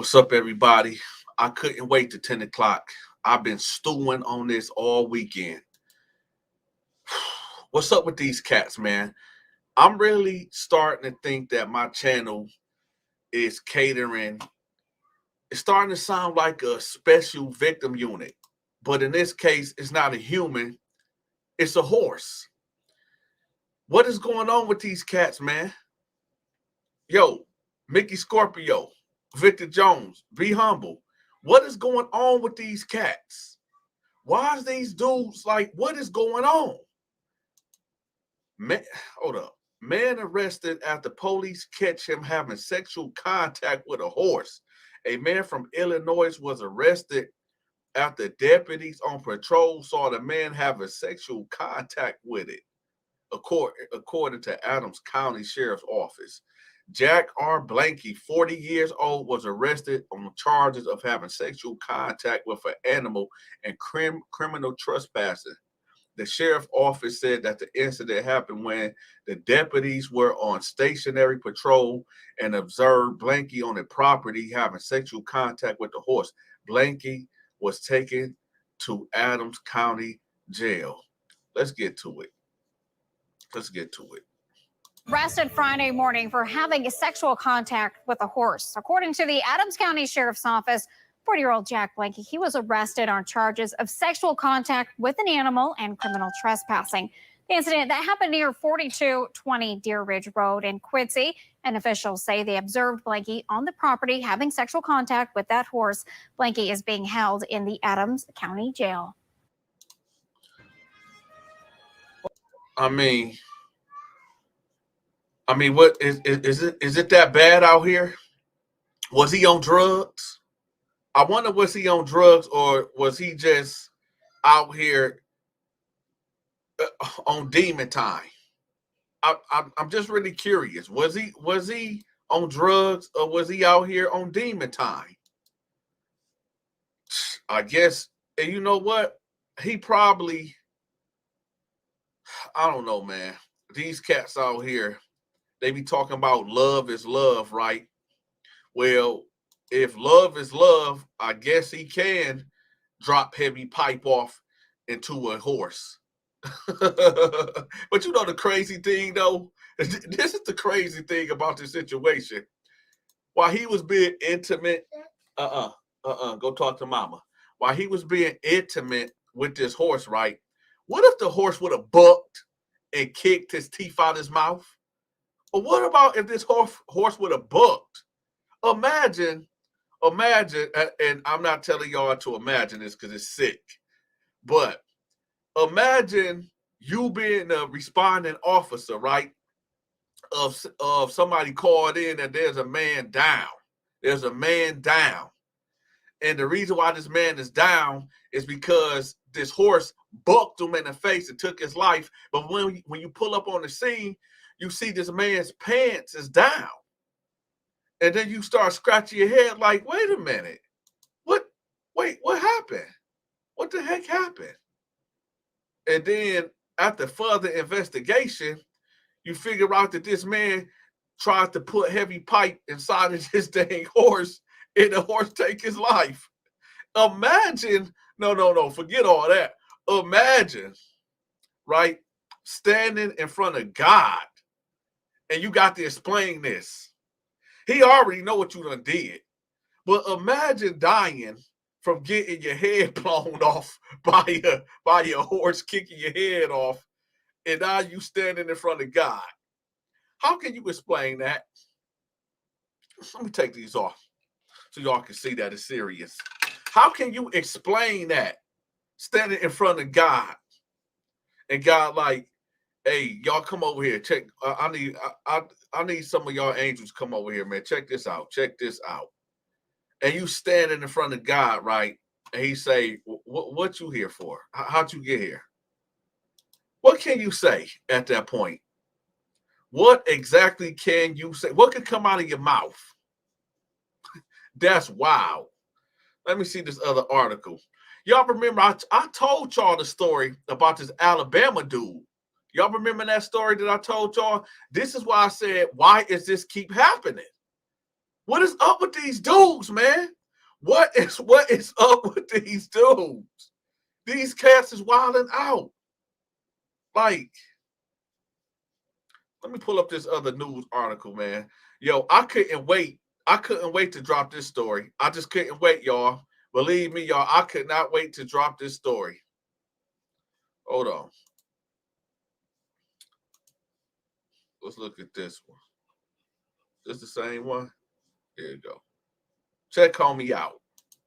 What's up, everybody? I couldn't wait to 10 o'clock. I've been stewing on this all weekend. What's up with these cats, man? I'm really starting to think that my channel is catering. It's starting to sound like a special victim unit. But in this case, it's not a human, it's a horse. What is going on with these cats, man? Yo, Mickey Scorpio, Victor Jones, be humble. What is going on with these cats? Why is these dudes like, what is going on? Man, hold up. Man arrested after police catch him having sexual contact with a horse. A man from Illinois was arrested after deputies on patrol saw the man having sexual contact with it, according to Adams County Sheriff's Office. Jack R. Blanky, 40 years old, was arrested on charges of having sexual contact with an animal and criminal trespassing. The sheriff's office said that the incident happened when the deputies were on stationary patrol and observed Blanky on the property having sexual contact with the horse. Blanky was taken to Adams County Jail. Let's get to it. Arrested Friday morning for having sexual contact with a horse. According to the Adams County Sheriff's Office, 40-year-old Jack Blanky, he was arrested on charges of sexual contact with an animal and criminal trespassing. The incident that happened near 4220 Deer Ridge Road in Quincy, and officials say they observed Blanky on the property having sexual contact with that horse. Blanky is being held in the Adams County Jail. I mean, what is it? Is it that bad out here? Was he on drugs? I wonder, was he on drugs or was he just out here on demon time? I'm just really curious. Was he on drugs or was he out here on demon time? I guess, and you know what? He probably, I don't know, man. These cats out here, they be talking about love is love, right? Well, if love is love, I guess he can drop heavy pipe off into a horse. But you know the crazy thing, though? This is the crazy thing about this situation. While he was being intimate, go talk to mama. While he was being intimate with this horse, right? What if the horse would have bucked and kicked his teeth out his mouth? Or what about if this horse would have bucked? Imagine, and I'm not telling y'all to imagine this because it's sick, but imagine you being a responding officer, right? Of somebody called in that there's a man down. There's a man down. And the reason why this man is down is because this horse bucked him in the face and took his life. But when you pull up on the scene, you see this man's pants is down. And then you start scratching your head like, wait a minute. What happened? What the heck happened? And then after further investigation, you figure out that this man tried to put heavy pipe inside of this dang horse and the horse take his life. Imagine, no, forget all that. Imagine, right, standing in front of God and you got to explain this. He already know what you done did. But imagine dying from getting your head blown off by a horse kicking your head off, and now you standing in front of God. How can you explain that? Let me take these off so y'all can see that it's serious. How can you explain that? Standing in front of God, and God like, hey, y'all come over here. Check. I need some of y'all angels come over here, man. Check this out. And you standing in front of God, right? And he say, what you here for? How'd you get here? What can you say at that point? What exactly can you say? What could come out of your mouth? That's wild. Let me see this other article. Y'all remember I told y'all the story about this Alabama dude. Y'all remember that story that I told y'all? This is why I said, why is this keep happening? What is up with these dudes, man? What is up with these dudes? These cats is wilding out. Like, let me pull up this other news article, man. Yo, I couldn't wait. I couldn't wait to drop this story. I just couldn't wait, y'all. Believe me, y'all, I could not wait to drop this story. Hold on. Let's look at this one. This the same one? Here you go. Check Homie out.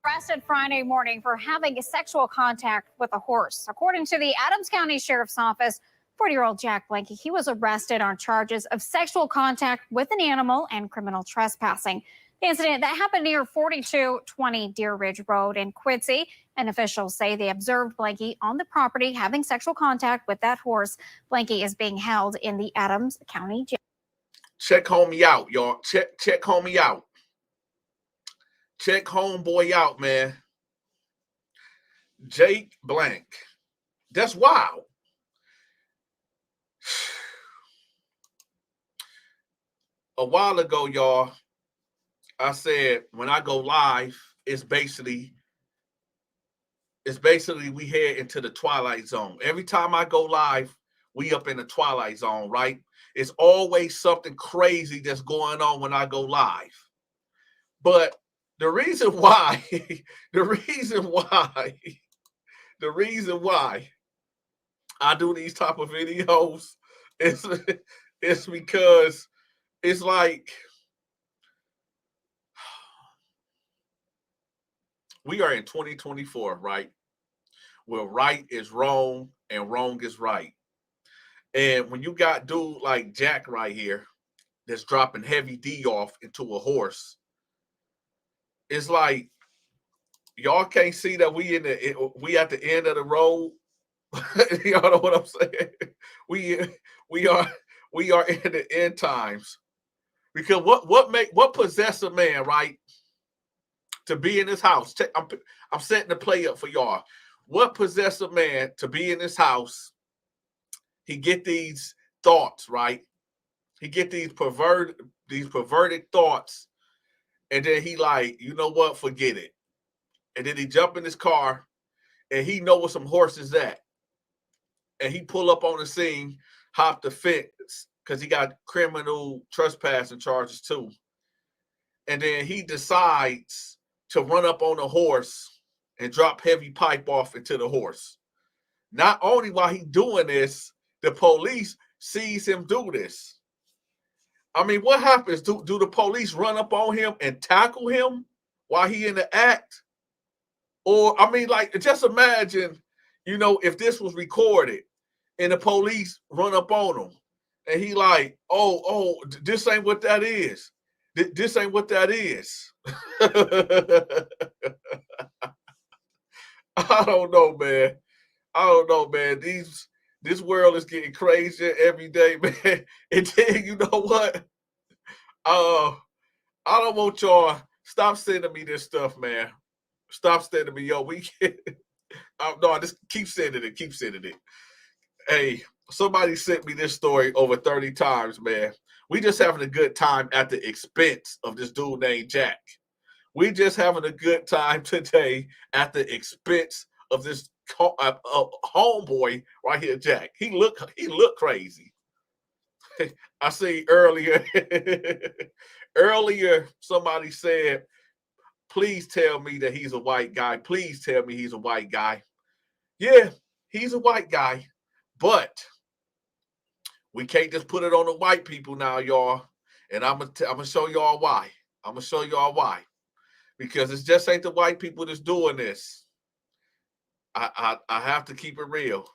Arrested Friday morning for having sexual contact with a horse. According to the Adams County Sheriff's Office, 40-year-old Jack Blanky, he was arrested on charges of sexual contact with an animal and criminal trespassing. The incident that happened near 4220 Deer Ridge Road in Quincy, and officials say they observed Blanky on the property having sexual contact with that horse. Blanky is being held in the Adams County jail. Check Homie out, y'all. Check Homie out. Check homeboy out, man. Jake Blank. That's wild. A while ago, y'all, I said when I go live, it's basically we head into the twilight zone. Every time I go live, we up in the twilight zone, right? It's always something crazy that's going on when I go live. But the reason why I do these type of videos is because it's like we are in 2024, right? Where right is wrong and wrong is right. And when you got dude like Jack right here that's dropping heavy D off into a horse, it's like y'all can't see that we at the end of the road. Y'all know what I'm saying? We are in the end times. Because what possess a man, right, to be in this house? I'm setting the play up for y'all. What possess a man to be in this house? He get these thoughts, right? He get these perverted thoughts, and then he like, you know what? Forget it. And then he jump in his car, and he know where some horses at, and he pull up on the scene, hop the fence because he got criminal trespassing charges too, and then he decides to run up on a horse and drop heavy pipe off into the horse. Not only while he doing this, the police sees him do this. I mean, what happens? Do the police run up on him and tackle him while he in the act? Or, I mean, like, just imagine, you know, if this was recorded and the police run up on him and he like, oh, this ain't what that is. This ain't what that is. I don't know, man. This world is getting crazier every day, man. And then, you know what? I don't want y'all stop sending me this stuff, man. Stop sending me, yo. We can't. No, just keep sending it. Hey, somebody sent me this story over 30 times, man. We just having a good time at the expense of this dude named Jack. We just having a good time today at the expense of this homeboy right here, Jack. He look crazy. I see earlier somebody said, please tell me that he's a white guy. Please tell me he's a white guy. Yeah, he's a white guy, but we can't just put it on the white people now, y'all. And I'm gonna show y'all why. Because it's just ain't the white people that's doing this. I have to keep it real.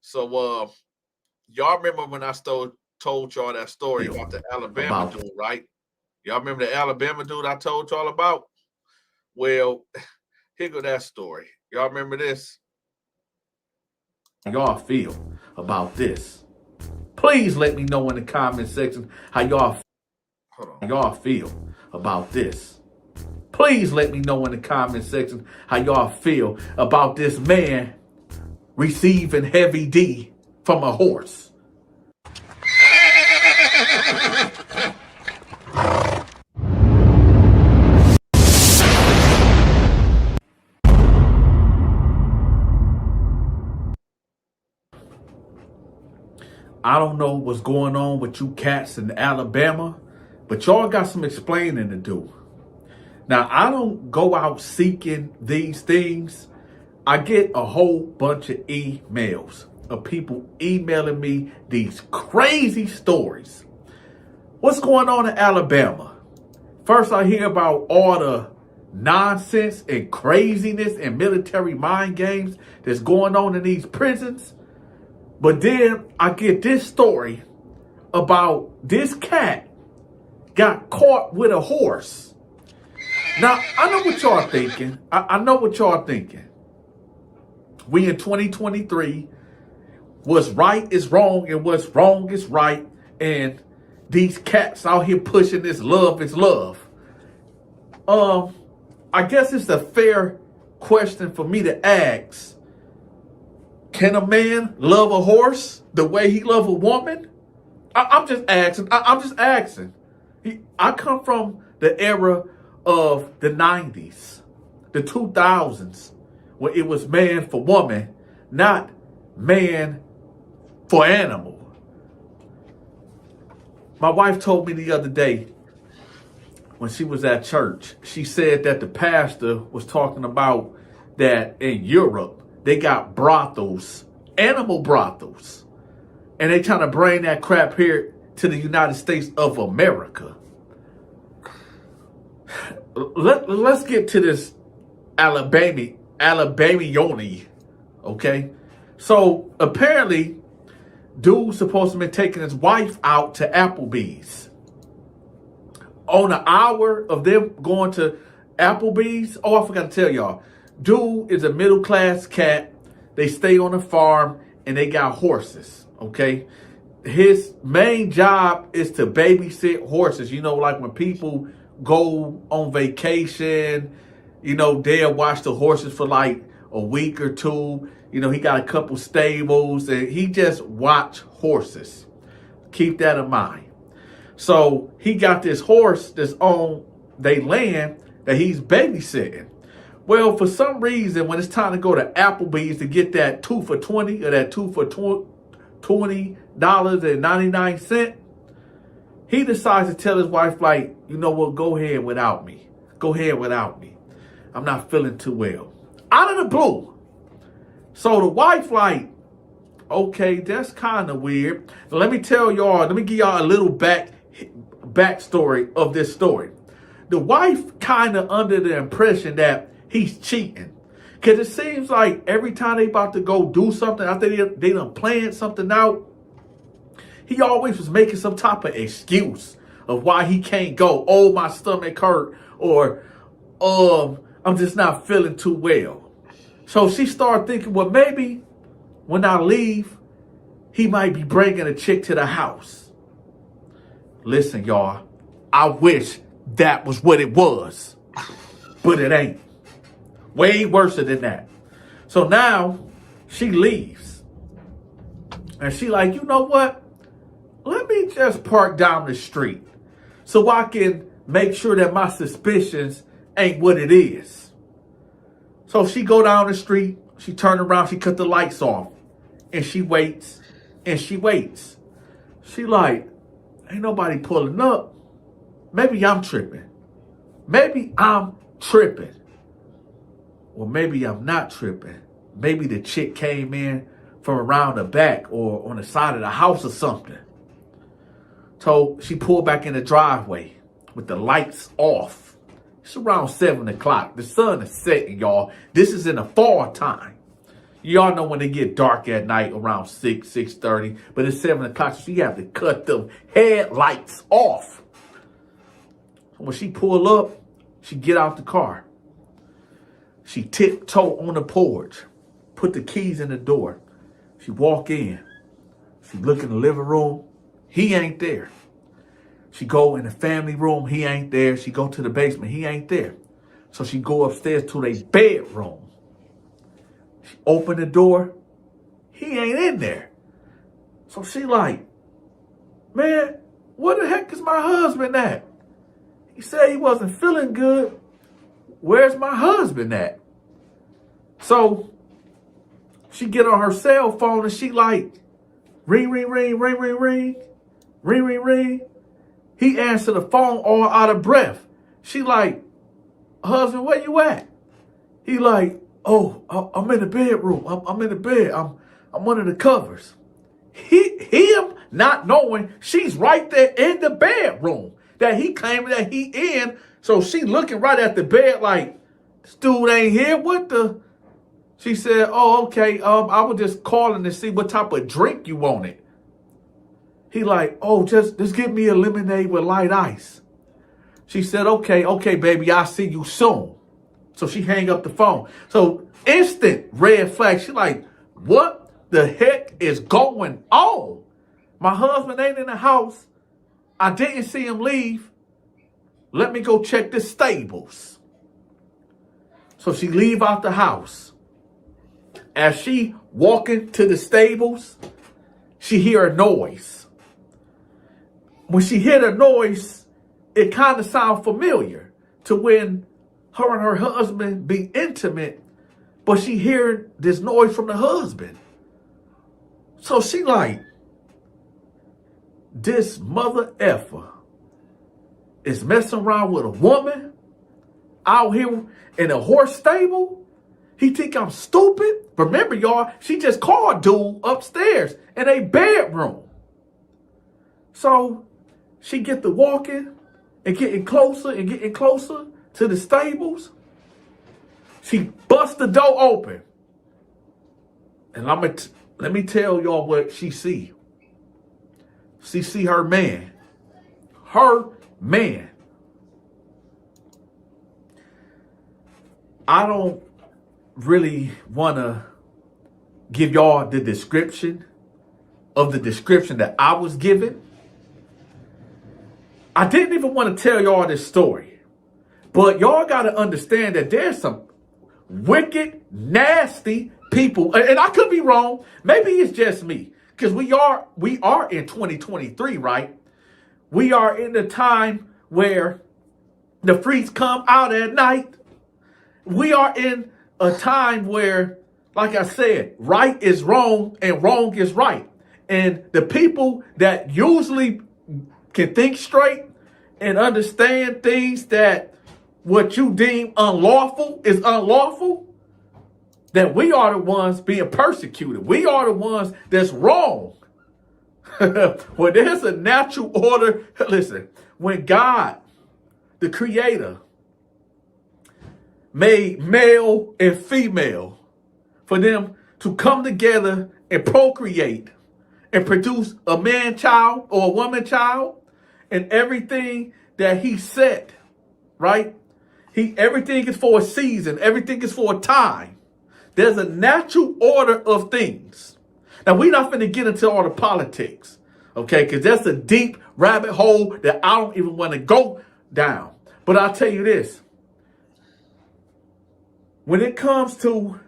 So y'all remember when I told y'all that story about the Alabama dude, right? Y'all remember the Alabama dude I told y'all about? Well, here go that story. Y'all remember this? Y'all feel about this? Please let me know in the comment section how y'all feel about this. Please let me know in the comment section how y'all feel about this man receiving heavy D from a horse. I don't know what's going on with you cats in Alabama, but y'all got some explaining to do. Now, I don't go out seeking these things. I get a whole bunch of emails of people emailing me these crazy stories. What's going on in Alabama? First, I hear about all the nonsense and craziness and military mind games that's going on in these prisons. But then I get this story about this cat got caught with a horse. Now, I know what y'all thinking. I know what y'all thinking. We in 2023, what's right is wrong and what's wrong is right. And these cats out here pushing this love is love. I guess it's a fair question for me to ask. Can a man love a horse the way he love a woman? I'm just asking. I'm just asking. I come from the era of the 90s, the 2000s, where it was man for woman, not man for animal. My wife told me the other day when she was at church, she said that the pastor was talking about that in Europe, they got brothels, animal brothels, and they trying to bring that crap here to the United States of America. Let's get to this Alabamione, okay? So apparently, dude's supposed to be taking his wife out to Applebee's. On an hour of them going to Applebee's, oh, I forgot to tell y'all, dude is a middle-class cat. They stay on a farm and they got horses, okay? His main job is to babysit horses. You know, like when people go on vacation, you know, they'll watch the horses for like a week or two. You know, he got a couple stables and he just watch horses. Keep that in mind. So he got this horse that's on their land that he's babysitting. Well, for some reason, when it's time to go to Applebee's to get that 2 for $20 or that 2 for $20.99, he decides to tell his wife, like, you know what, go ahead without me. Go ahead without me. I'm not feeling too well. Out of the blue. So the wife, like, okay, that's kind of weird. Now, let me tell y'all, let me give y'all a little backstory of this story. The wife kind of under the impression that he's cheating. Because it seems like every time they about to go do something, after they done planned something out, he always was making some type of excuse of why he can't go. Oh, my stomach hurt. Or, I'm just not feeling too well. So she started thinking, well, maybe when I leave, he might be bringing a chick to the house. Listen, y'all, I wish that was what it was, but it ain't. Way worse than that. So now she leaves and she like, you know what? Let me just park down the street so I can make sure that my suspicions ain't what it is. So she go down the street, she turn around, she cut the lights off, and she waits, and she waits. She like, ain't nobody pulling up. Maybe I'm tripping. Maybe I'm tripping. Or maybe I'm not tripping. Maybe the chick came in from around the back or on the side of the house or something. So she pulled back in the driveway with the lights off. It's around 7 o'clock. The sun is setting, y'all. This is in the fall time. Y'all know when they get dark at night around 6:30. But it's 7 o'clock, so you have to cut the headlights off. When she pull up, she get out the car. She tiptoe on the porch, put the keys in the door. She walk in. She look in the living room. He ain't there. She go in the family room. He ain't there. She go to the basement. He ain't there. So she go upstairs to their bedroom. She open the door. He ain't in there. So she like, man, where the heck is my husband at? He said he wasn't feeling good. Where's my husband at? So she get on her cell phone and she like, Ring, ring, ring, ring, ring, ring. Ring, ring, ring. He answered the phone all out of breath. She like, husband, where you at? He like, oh, I'm in the bedroom. I'm in the bed. I'm under the covers. Him not knowing she's right there in the bedroom that he claiming that he in. So she looking right at the bed like, this dude ain't here. What the? She said, oh, okay. I was just calling to see what type of drink you wanted. He like, oh, just give me a lemonade with light ice. She said, okay, baby, I'll see you soon. So she hang up the phone. So instant red flag. She like, what the heck is going on? My husband ain't in the house. I didn't see him leave. Let me go check the stables. So she leave out the house. As she walking to the stables, she hear a noise. When she hear the noise, it kind of sound familiar to when her and her husband be intimate, but she hear this noise from the husband. So she like, this mother effer is messing around with a woman out here in a horse stable. He think I'm stupid. Remember, y'all, she just called dude upstairs in a bedroom. So she get to walking and getting closer to the stables. She bust the door open. And let me tell y'all what she see. She see her man. Her man. I don't really want to give y'all the description of the description that I was given. I didn't even want to tell y'all this story. But y'all got to understand that there's some wicked, nasty people. And I could be wrong. Maybe it's just me. Because we are in 2023, right? We are in the time where the freaks come out at night. We are in a time where, like I said, right is wrong and wrong is right. And the people that usually can think straight and understand things that what you deem unlawful is unlawful, that we are the ones being persecuted. We are the ones that's wrong. When there's a natural order, listen, when God, the creator, made male and female for them to come together and procreate and produce a man child or a woman child, and everything that he set, right? Everything is for a season. Everything is for a time. There's a natural order of things. Now, we're not going to get into all the politics, okay? Because that's a deep rabbit hole that I don't even want to go down. But I'll tell you this. When it comes to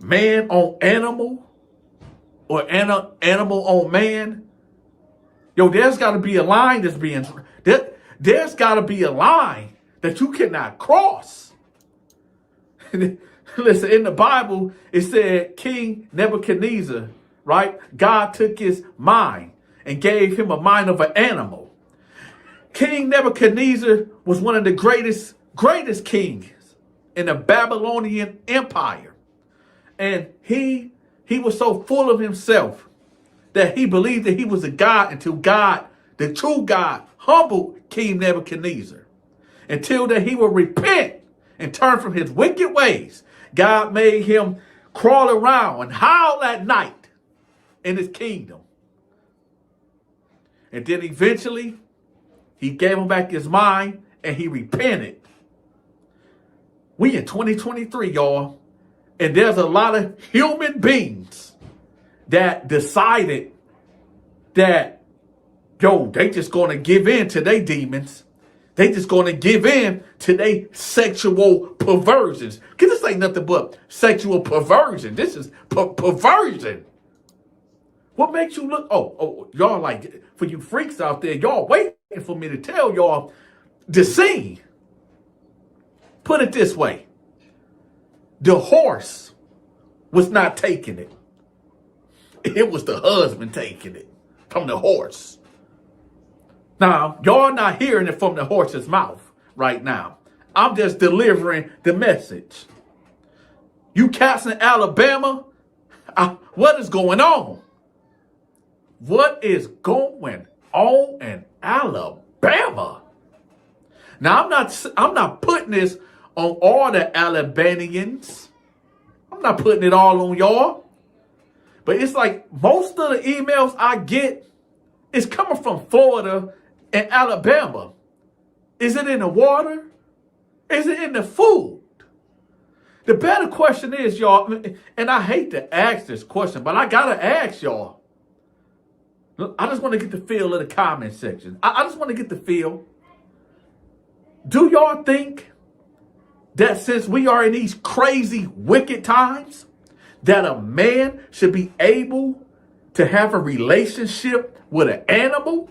man on animal or animal on man, yo, there's got to be a line that's being... There's got to be a line that you cannot cross. Listen, in the Bible, it said King Nebuchadnezzar, right? God took his mind and gave him a mind of an animal. King Nebuchadnezzar was one of the greatest kings in the Babylonian Empire. And he was so full of himself that he believed that he was a god until God, the true God, humbled King Nebuchadnezzar. Until that he would repent and turn from his wicked ways. God made him crawl around and howl at night in his kingdom. And then eventually, he gave him back his mind and he repented. We in 2023, y'all. And there's a lot of human beings that decided that, yo, they just going to give in to their demons. They just going to give in to their sexual perversions. Because this ain't nothing but sexual perversion. This is perversion. What makes you look... Oh, y'all like... For you freaks out there, y'all waiting for me to tell y'all the scene. Put it this way. The horse was not taking it. It was the husband taking it from the horse. Now, y'all not hearing it from the horse's mouth right now. I'm just delivering the message. You cats in Alabama, what is going on? What is going on in Alabama? Now, I'm not putting this on all the Alabamians. I'm not putting it all on y'all. But it's like most of the emails I get is coming from Florida and Alabama. Is it in the water? Is it in the food? The better question is, y'all, and I hate to ask this question, but I got to ask y'all. I just want to get the feel of the comment section. I just want to get the feel. Do y'all think that since we are in these crazy, wicked times, that a man should be able to have a relationship with an animal?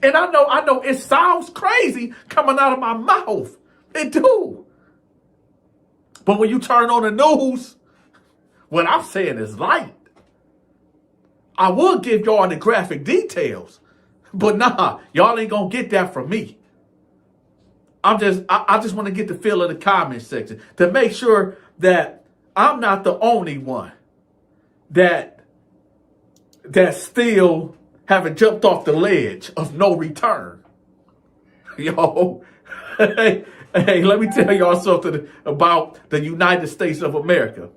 And I know it sounds crazy coming out of my mouth. It do. But when you turn on the news, what I'm saying is light. I will give y'all the graphic details, but nah, y'all ain't gonna get that from me. I just want to get the feel of the comment section to make sure that I'm not the only one that still haven't jumped off the ledge of no return. Yo, hey, let me tell y'all something about the United States of America.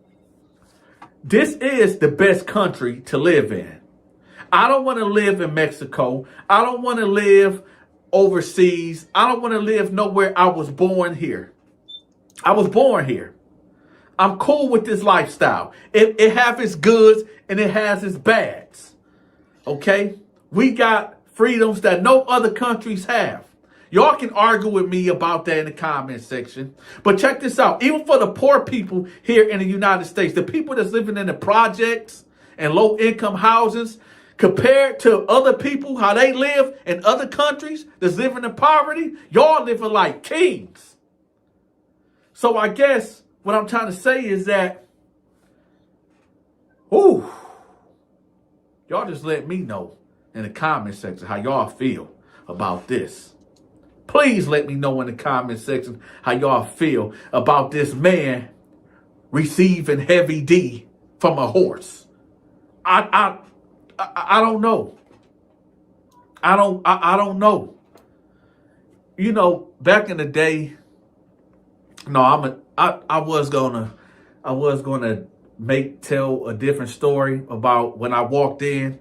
This is the best country to live in. I don't want to live in Mexico. I don't want to live overseas. I don't want to live nowhere. I was born here. I was born here. I'm cool with this lifestyle. It has its goods and it has its bads. Okay? We got freedoms that no other countries have. Y'all can argue with me about that in the comment section. But check this out. Even for the poor people here in the United States, the people that's living in the projects and low income houses, compared to other people, how they live in other countries that's living in poverty, y'all living like kings. So I guess what I'm trying to say is that, y'all just let me know in the comment section how y'all feel about this. Please let me know in the comment section how y'all feel about this man receiving heavy D from a horse. I don't know. I don't know. You know, back in the day, no, I was gonna tell a different story about when I walked in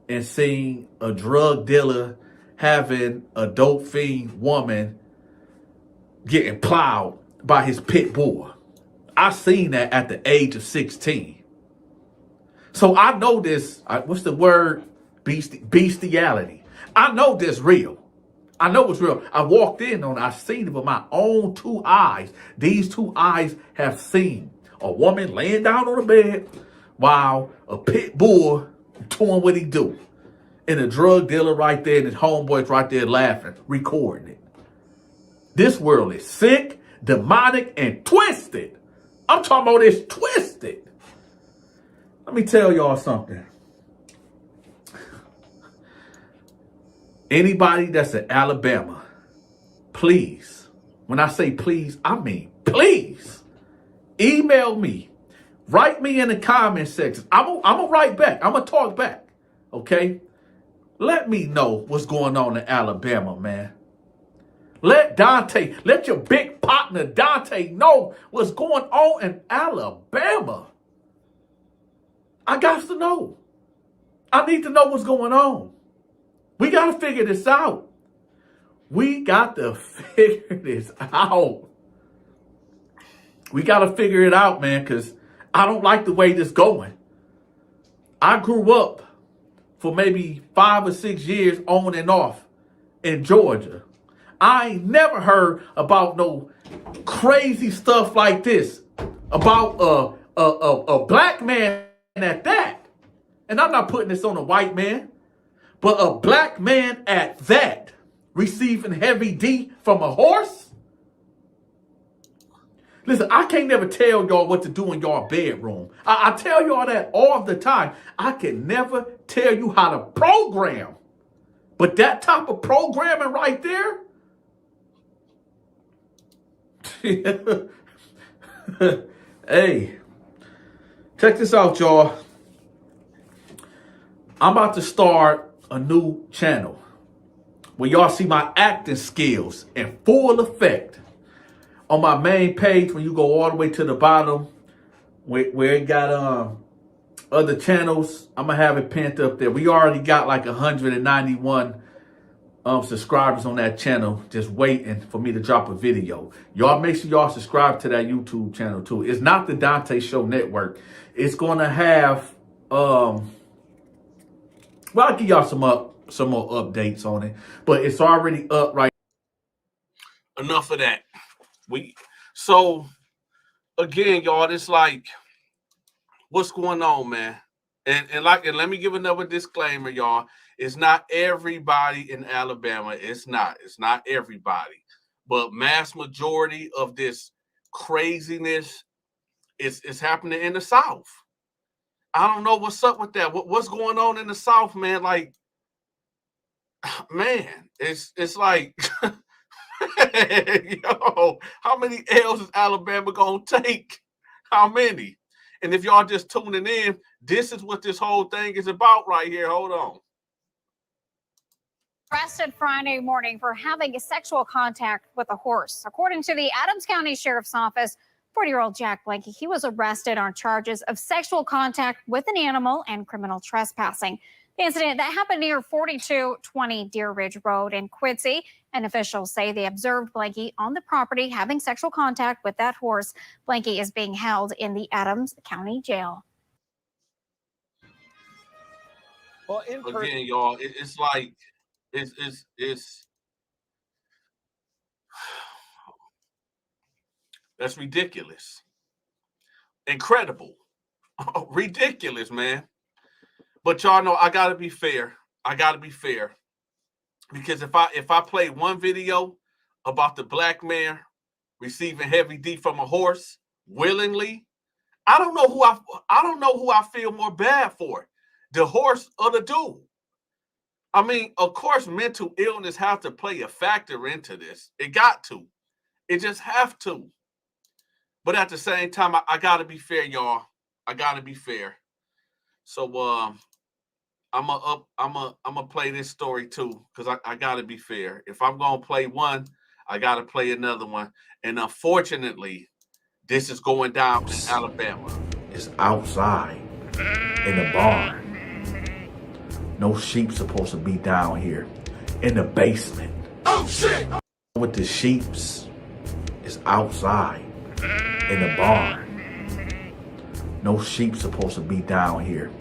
and seen a drug dealer having a dope fiend woman getting plowed by his pit bull. I seen that at the age of 16. So I know this, what's the word? Bestiality. I know this real. I know it's real. I walked in on it. I seen it with my own two eyes. These two eyes have seen a woman laying down on the bed while a pit bull doing what he do. And a drug dealer right there and his homeboys right there laughing, recording it. This world is sick, demonic, and twisted. I'm talking about it's twisted. Let me tell y'all something. Anybody that's in Alabama, please, when I say please, I mean please, email me. Write me in the comment section. I'm going to write back. I'm going to talk back. Okay? Let me know what's going on in Alabama, man. Let your big partner Donta know what's going on in Alabama. I got to know. I need to know what's going on. We got to figure this out. We got to figure this out. We got to figure it out, man, because I don't like the way this going. I grew up for maybe 5 or 6 years on and off in Georgia. I ain't never heard about no crazy stuff like this about a black man at that. And I'm not putting this on a white man, but a black man at that receiving heavy D from a horse. Listen, I can't never tell y'all what to do in y'all bedroom. I tell y'all that all the time. I can never tell you how to program. But that type of programming right there, hey, check this out, y'all. I'm about to start a new channel where y'all see my acting skills in full effect. On my main page, when you go all the way to the bottom, where it got other channels, I'm gonna have it pinned up there. We already got like 191 subscribers on that channel, just waiting for me to drop a video. Y'all make sure y'all subscribe to that YouTube channel too. It's not the Donta Show Network. It's gonna have well, I'll give y'all some more updates on it, but it's already up right. Enough of that. So again, y'all, it's like, what's going on, man? And let me give another disclaimer, y'all. It's not everybody in Alabama. It's not everybody. But mass majority of this craziness is happening in the South. I don't know what's up with that. What's going on in the South, man? Like, man, it's like, yo, how many L's is Alabama gonna take? How many? And if y'all just tuning in, this is what this whole thing is about right here. Hold on. Arrested Friday morning for having sexual contact with a horse. According to the Adams County Sheriff's Office, 40-year-old Jack Blanky, he was arrested on charges of sexual contact with an animal and criminal trespassing. The incident that happened near 4220 Deer Ridge Road in Quincy, and officials say they observed Blanky on the property having sexual contact with that horse. Blanky is being held in the Adams County Jail. Well, again, y'all, it's like, it's that's ridiculous. Incredible. Ridiculous, man. But y'all know I gotta be fair. Because if I play one video about the black man receiving heavy D from a horse willingly, I don't know who I feel more bad for, the horse or the dude. I mean, of course, mental illness has to play a factor into this. It got to. It just have to. But at the same time, I gotta be fair, y'all. I gotta be fair. So I'm gonna play this story too, because I gotta be fair. If I'm gonna play one, I gotta play another one. And unfortunately, this is going down in Alabama. It's outside in the barn. No sheep supposed to be down here in the basement. Oh shit! With the sheeps, it's outside in the barn. No sheep supposed to be down here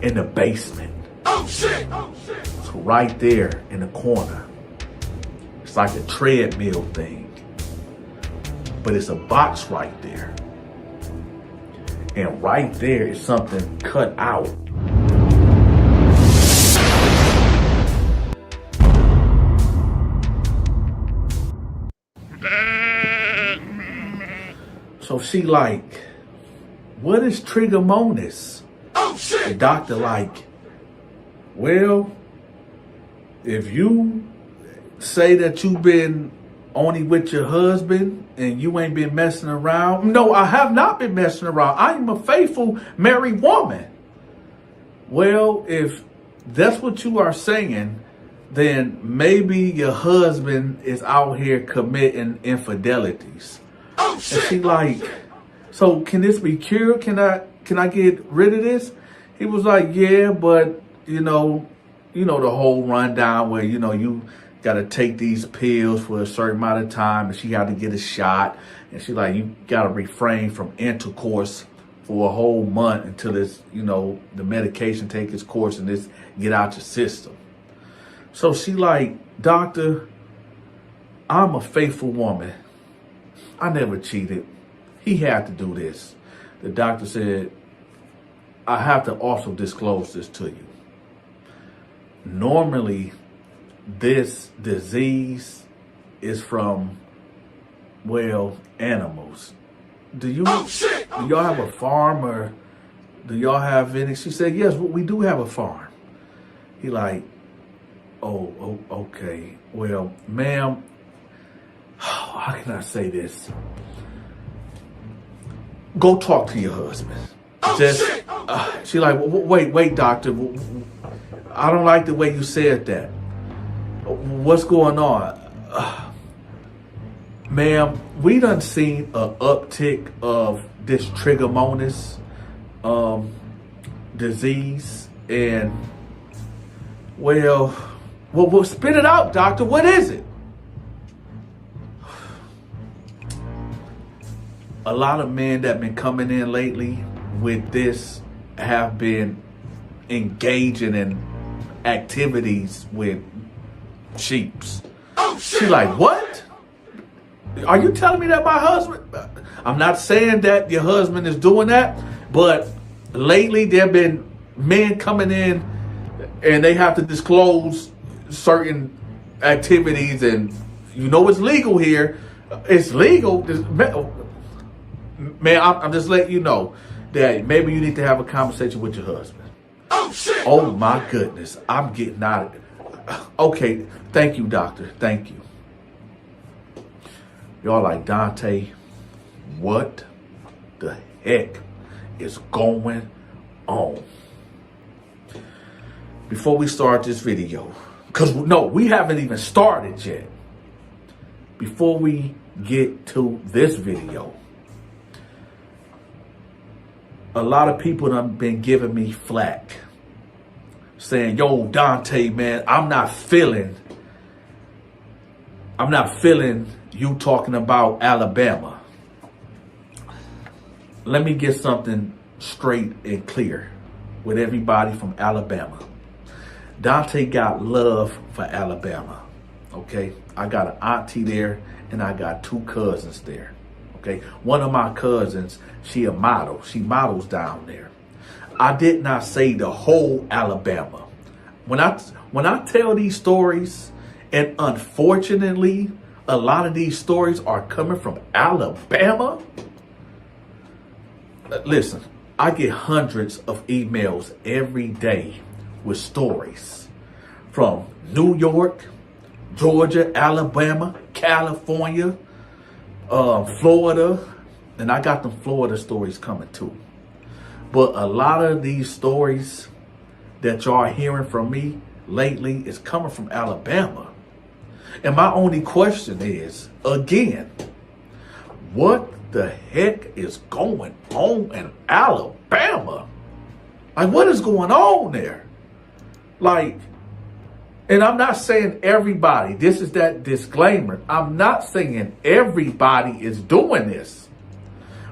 in the basement. Oh shit! Oh shit! So right there in the corner, it's like a treadmill thing, but it's a box right there, and right there is something cut out. So she like, what is trichomonas? Oh shit! The doctor like, well, if you say that you've been only with your husband and you ain't been messing around. No, I have not been messing around. I am a faithful married woman. Well, if that's what you are saying, then maybe your husband is out here committing infidelities. Oh shit! And she like, so can this be cured? Can I get rid of this? He was like, yeah, but you know the whole rundown where, you got to take these pills for a certain amount of time, and she had to get a shot. And she like, you got to refrain from intercourse for a whole month until this, the medication take its course and this get out your system. So she like, doctor, I'm a faithful woman. I never cheated. He had to do this. The doctor said, I have to also disclose this to you. Normally, this disease is from, animals. do y'all have a farm, or do y'all have any? She said, yes, we do have a farm. He like, oh, okay. Well, ma'am, how can I say this? Go talk to your husband. She like, wait, doctor. I don't like the way you said that. What's going on? Ma'am, we done seen a uptick of this trichomonas disease, and well, spit it out, doctor. What is it? A lot of men that been coming in lately with this have been engaging in activities with sheeps. She like, what? Are you telling me that my husband? I'm not saying that your husband is doing that, but lately there have been men coming in and they have to disclose certain activities, and you know it's legal here. It's legal. Man, I'm just letting you know that maybe you need to have a conversation with your husband. Oh my goodness, I'm getting out of it. Okay, thank you, doctor. Thank you. Y'all like, Donta, what the heck is going on? Before we start this video, because no, we haven't even started yet. Before we get to this video, a lot of people have been giving me flack, saying, yo, Donta, man, I'm not feeling you talking about Alabama. Let me get something straight and clear with everybody from Alabama. Donta got love for Alabama, okay? I got an auntie there, and I got 2 cousins there, okay? One of my cousins, she a model. She models down there. I did not say the whole Alabama. When I tell these stories, and unfortunately, a lot of these stories are coming from Alabama. Listen, I get hundreds of emails every day with stories from New York, Georgia, Alabama, California, Florida, and I got them Florida stories coming too. But a lot of these stories that y'all are hearing from me lately is coming from Alabama. And my only question is, again, what the heck is going on in Alabama? Like, what is going on there? Like, and I'm not saying everybody, this is that disclaimer. I'm not saying everybody is doing this.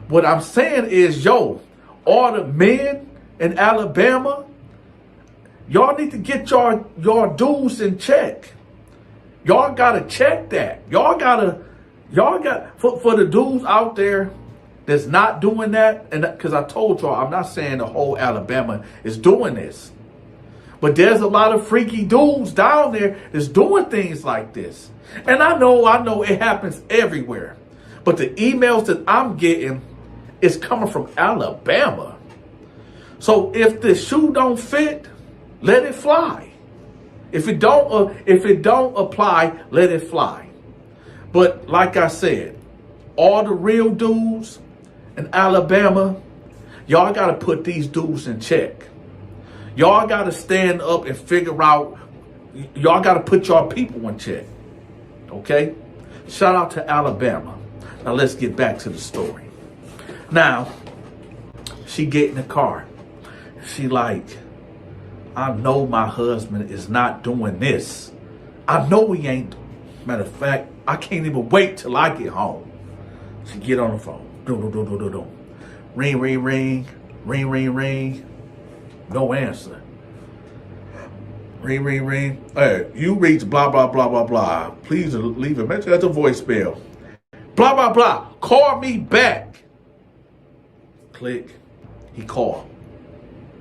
What I'm saying is, yo, all the men in Alabama, y'all need to get your dues in check. Y'all gotta check that. Y'all got for the dudes out there that's not doing that, and because I told y'all, I'm not saying the whole Alabama is doing this, but there's a lot of freaky dudes down there that's doing things like this. And I know it happens everywhere, but the emails that I'm getting is coming from Alabama. So if the shoe don't fit, let it fly. If it don't apply, let it fly. But like I said, all the real dudes in Alabama, y'all got to put these dudes in check. Y'all got to stand up and figure out, y'all got to put your people in check. Okay? Shout out to Alabama. Now let's get back to the story. Now, she get in the car. She like, I know my husband is not doing this. I know he ain't. Matter of fact, I can't even wait till I get home. She get on the phone. Do. Ring, ring, ring. Ring, ring, ring. No answer. Ring, ring, ring. Hey, you reach blah, blah, blah, blah, blah. Please leave a message at the voicemail. Blah, blah, blah. Call me back. Click. He called.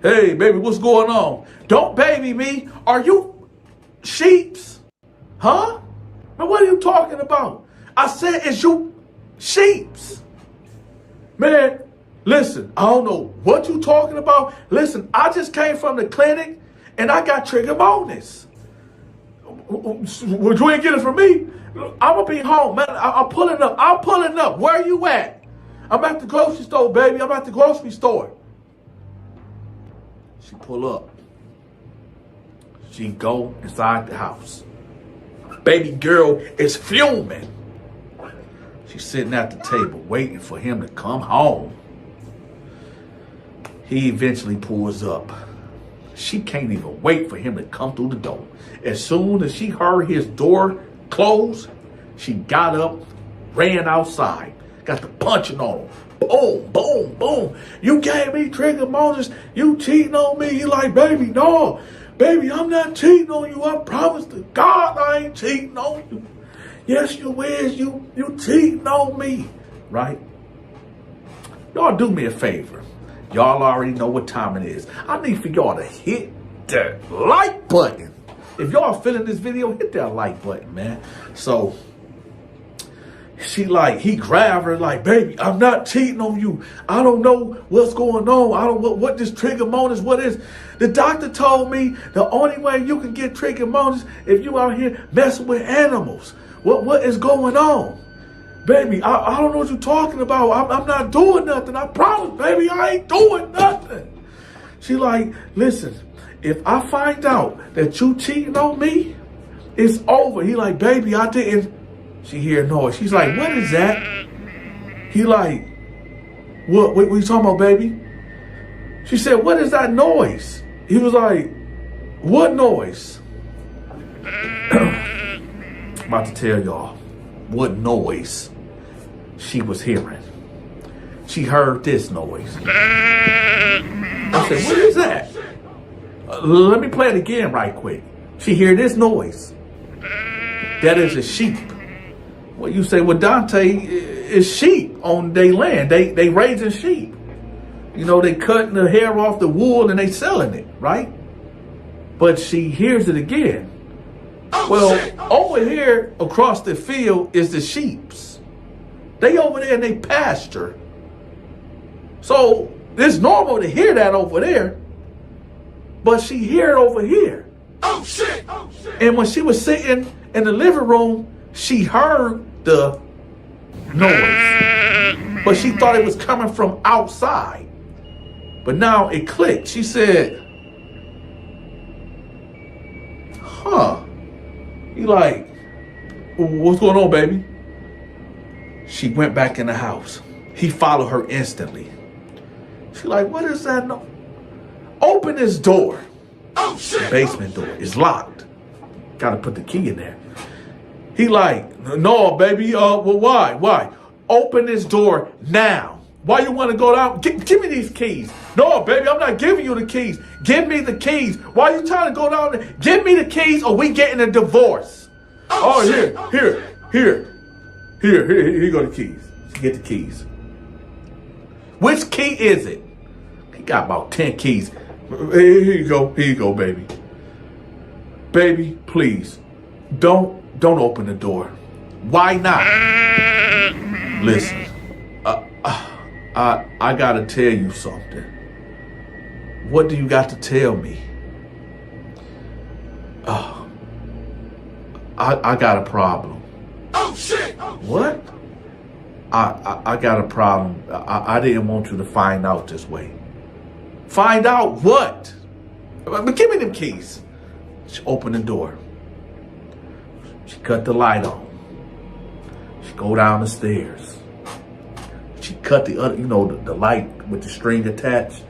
Hey, baby, what's going on? Don't baby me. Are you sheeps? Huh? Now, what are you talking about? I said, is you sheeps? Man, listen, I don't know what you talking about. Listen, I just came from the clinic and I got trichomonas. Well, you ain't get it from me. I'm gonna be home, man. I'm pulling up. I'm pulling up. Where are you at? I'm at the grocery store, baby. I'm at the grocery store. She pull up. She go inside the house. Baby girl is fuming. She's sitting at the table waiting for him to come home. He eventually pulls up. She can't even wait for him to come through the door. As soon as she heard his door close, she got up, ran outside, got the punching on him. Boom, boom, boom. You gave me trichomonas. You cheating on me. You like, baby, no. Baby, I'm not cheating on you. I promise to God I ain't cheating on you. Yes, you is. You cheating on me. Right? Y'all do me a favor. Y'all already know what time it is. I need for y'all to hit the like button. If y'all feeling this video, hit that like button, man. So he grabbed her like, baby, I'm not cheating on you. I don't know what's going on. I don't know what this trichomonas, what is. The doctor told me the only way you can get trichomonas if you out here messing with animals. What is going on? Baby, I don't know what you're talking about. I'm not doing nothing. I promise, baby, I ain't doing nothing. She like, listen, if I find out that you cheating on me, it's over. He like, baby, I didn't. She hear a noise. She's like, what is that? He like, what you talking about, baby? She said, what is that noise? He was like, what noise? I'm about to tell y'all what noise she was hearing. She heard this noise. I said, what is that? Let me play it again right quick. She hear this noise. That is a sheep. Well, you say, well, Donta is sheep on their land. They raising sheep. You know, they cutting the hair off the wool and they selling it, right? But she hears it again. Well, over here across the field is the sheeps. They over there in they pasture. So it's normal to hear that over there. But she hear it over here. Oh shit! Oh shit! And when she was sitting in the living room, she heard the noise. But she thought it was coming from outside. But now it clicked. She said, huh. He like, what's going on, baby? She went back in the house. He followed her instantly. She like, what is that? No. Open this door. Oh shit! The basement door is locked. Gotta put the key in there. He like, no, baby. Well, why? Open this door now. Why you want to go down? Give me these keys. No, baby, I'm not giving you the keys. Give me the keys. Why you trying to go down there? Give me the keys or we getting a divorce. Oh, here you go the keys. Get the keys. Which key is it? He got about 10 keys. Here you go, baby. Baby, please, don't open the door. Why not? Listen, I gotta tell you something. What do you got to tell me? I got a problem. Oh shit! What? I got a problem. I didn't want you to find out this way. Find out what? But give me them keys. She opened the door. She cut the light on. She go down the stairs. She cut the other, the light with the string attached.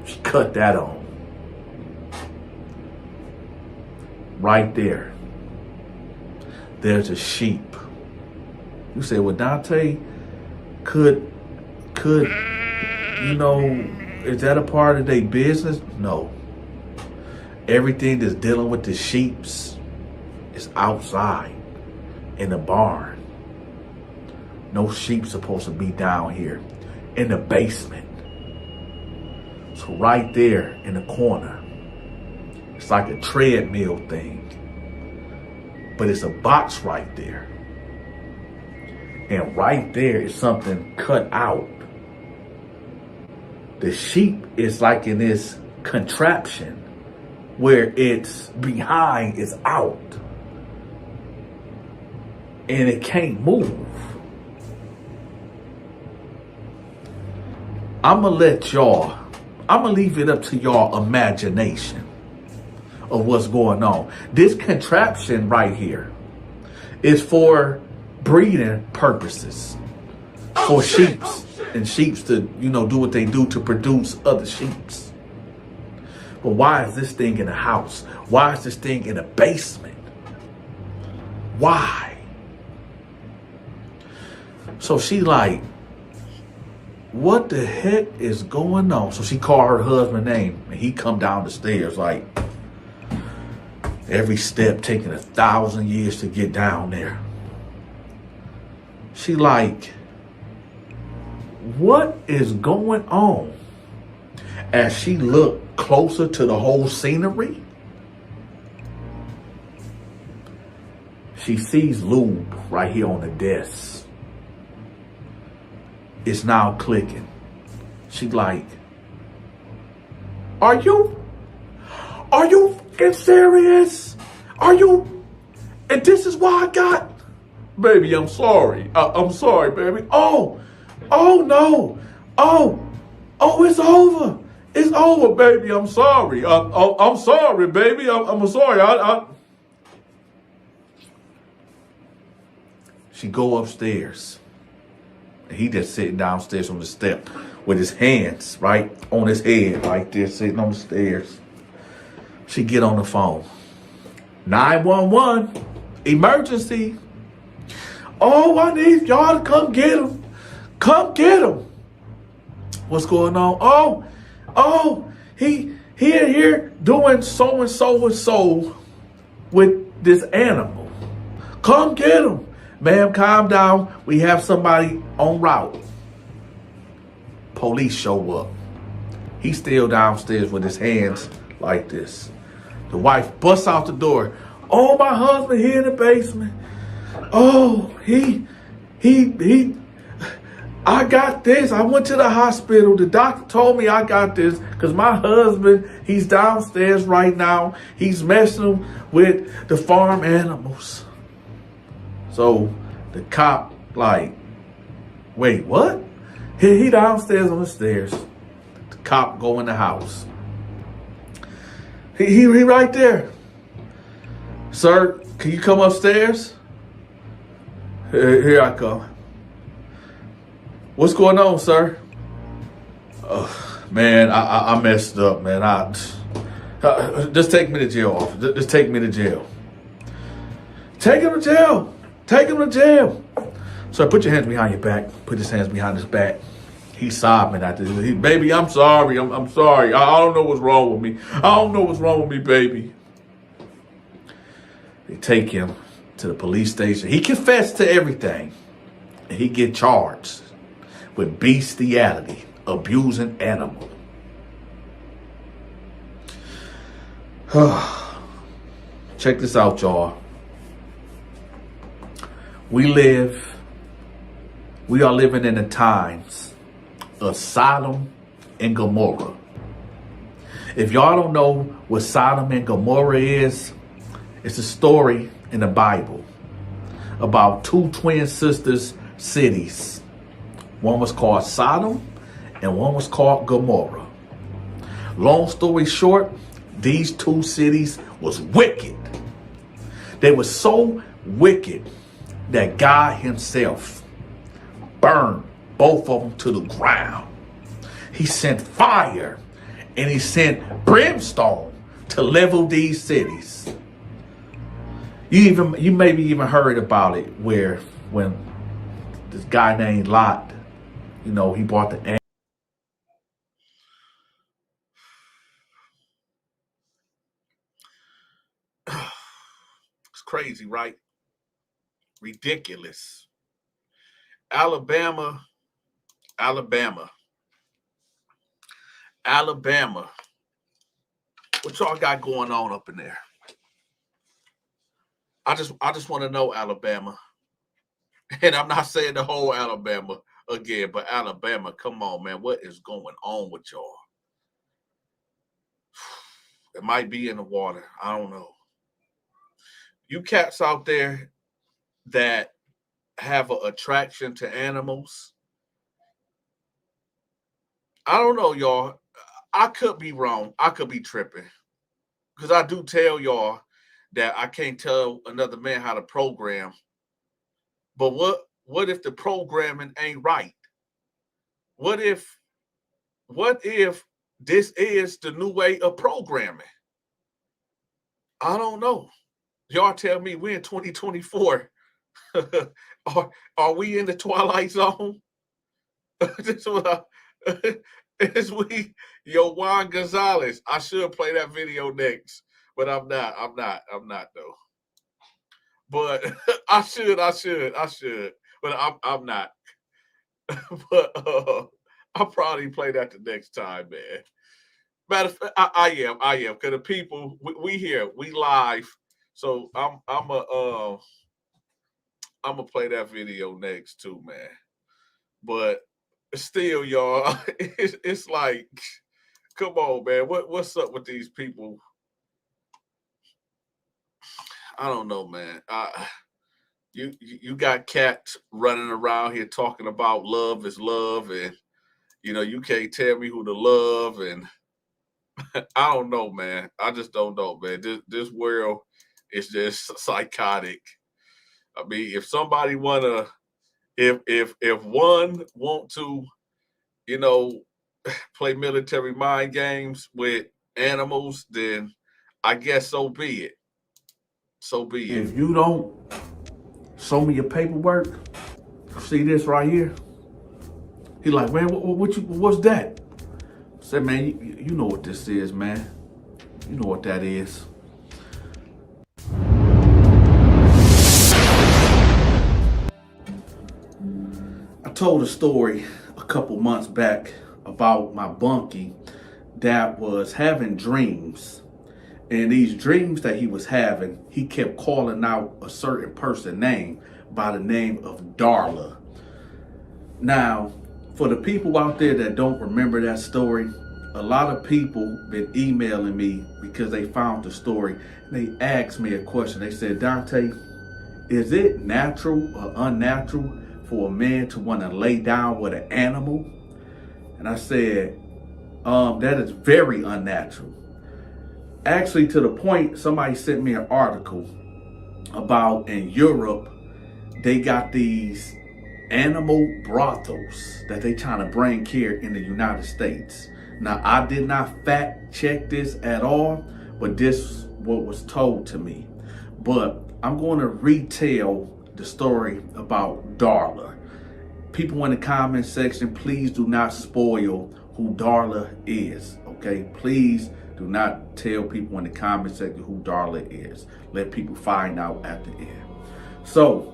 She cut that on. Right there. There's a sheep. You say, well, Donta, could, is that a part of their business? No. Everything that's dealing with the sheeps is outside in the barn. No sheep supposed to be down here in the basement. So right there in the corner, it's like a treadmill thing. But it's a box right there. And right there is something cut out The sheep is like in this contraption where its behind is out and it can't move. I'm gonna leave it up to y'all imagination of what's going on. This contraption right here is for breeding purposes, for sheeps and sheeps to, do what they do to produce other sheeps. But why is this thing in a house? Why is this thing in a basement? Why? So she like, what the heck is going on? So she called her husband name and he come down the stairs like every step taking 1,000 years to get down there. She like, what is going on? As she looked closer to the whole scenery, she sees lube right here on the desk. It's now clicking. She like, are you fucking serious? And this is why I got, baby, I'm sorry. I'm sorry, baby. Oh no. Oh, it's over. It's over, baby. I'm sorry. I'm sorry, baby. I'm sorry. She go upstairs. He just sitting downstairs on the step with his hands right on his head like this, sitting on the stairs. She get on the phone. 911, emergency. Oh, I need y'all to come get him. Come get him. What's going on? Oh, he in here doing so and so with this animal. Come get him. Ma'am, calm down. We have somebody en route. Police show up. He's still downstairs with his hands like this. The wife busts out the door. Oh, my husband here in the basement. Oh, I got this. I went to the hospital. The doctor told me I got this because my husband, he's downstairs right now. He's messing with the farm animals. So the cop like, wait, what? He downstairs on the stairs. The cop go in the house. He right there. Sir, can you come upstairs? Here I come. What's going on, sir? Man, I messed up, man. Just take me to jail. Just take me to jail. Take him to jail. Take him to jail. Sir, put your hands behind your back. Put his hands behind his back. He's sobbing at this. Baby, I'm sorry. I'm sorry. I don't know what's wrong with me. I don't know what's wrong with me, baby. They take him to the police station. He confessed to everything. And he get charged with bestiality, abusing animal. Check this out, y'all. We are living in the times of Sodom and Gomorrah. If y'all don't know what Sodom and Gomorrah is, it's a story in the Bible about two twin sisters cities. One was called Sodom and one was called Gomorrah. Long story short, these two cities was wicked. They were so wicked that God himself burned both of them to the ground. He sent fire and he sent brimstone to level these cities. You maybe even heard about it when this guy named Lot, he bought the It's crazy, right? Ridiculous. Alabama. What y'all got going on up in there? I just want to know, Alabama. And I'm not saying the whole Alabama. again. But Alabama, come on, man. What is going on with y'all? It might be in the water. I don't know. You cats out there that have an attraction to animals, I don't know, y'all. I could be wrong. I could be tripping. Because I do tell y'all that I can't tell another man how to program. But what if the programming ain't right? What if this is the new way of programming? I don't know. Y'all tell me, we're in 2024. Are we in the Twilight Zone? This is what it's Juan Gonzalez. I should play that video next, but I'm not though. But I should, but I'm not. But I'll probably play that the next time, man. Matter of fact, I am, because the people we here, we live, so I'm gonna play that video next too, man. But still, y'all, it's like, come on, man. What's up with these people? I don't know, man. You got cats running around here talking about love is love, and you can't tell me who to love, and I don't know, man. I just don't know, man. This world is just psychotic. I mean, if somebody if one want to, play military mind games with animals, then I guess so be it. So be it. If you don't show me your paperwork, see this right here? He like, man, what's that? I said, man, you know what this is, man. You know what that is. I told a story a couple months back about my bunkie that was having dreams. And these dreams that he was having, he kept calling out a certain person's name by the name of Darla. Now, for the people out there that don't remember that story, a lot of people been emailing me because they found the story. They asked me a question. They said, Dante, is it natural or unnatural for a man to want to lay down with an animal? And I said, that is very unnatural. Actually, to the point, somebody sent me an article about in Europe, they got these animal brothels that they trying to bring here in the United States. Now, I did not fact check this at all, but this is what was told to me. But I'm going to retell the story about Darla. People in the comment section, please do not spoil who Darla is, okay? Please do not tell people in the comment section who Darla is. Let people find out at the end. So,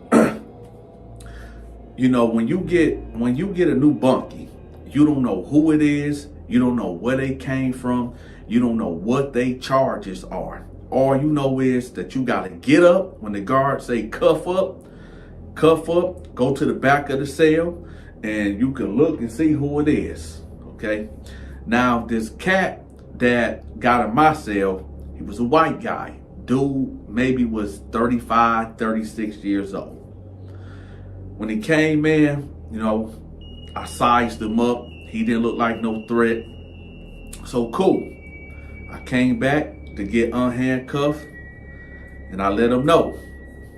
when you get a new bunkie, you don't know who it is. You don't know where they came from. You don't know what they charges are. All you know is that you got to get up when the guards say cuff up, go to the back of the cell, and you can look and see who it is, okay? Now, this cat that got in my cell, he was a white guy. Dude maybe was 35, 36 years old. When he came in, I sized him up. He didn't look like no threat. So cool. I came back to get unhandcuffed, and I let him know,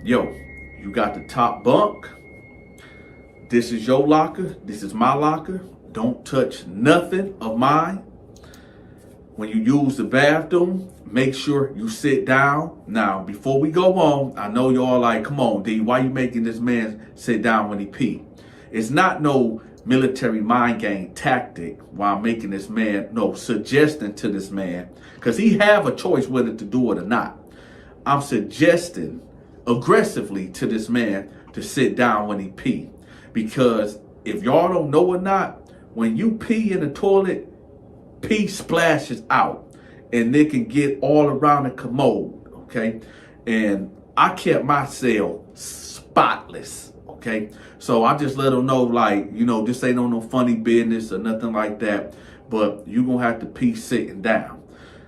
yo, you got the top bunk. This is your locker. This is my locker. Don't touch nothing of mine. When you use the bathroom, make sure you sit down. Now, before we go on, I know y'all like, come on, D, why you making this man sit down when he pee? It's not no military mind game tactic while making this man, suggesting to this man, because he have a choice whether to do it or not. I'm suggesting aggressively to this man to sit down when he pee. Because if y'all don't know or not, when you pee in the toilet, pee splashes out and they can get all around the commode, okay? And I kept my cell spotless, Okay, so I just let him know, like, you know, this ain't on no funny business or nothing like that, but you gonna have to peace sitting down.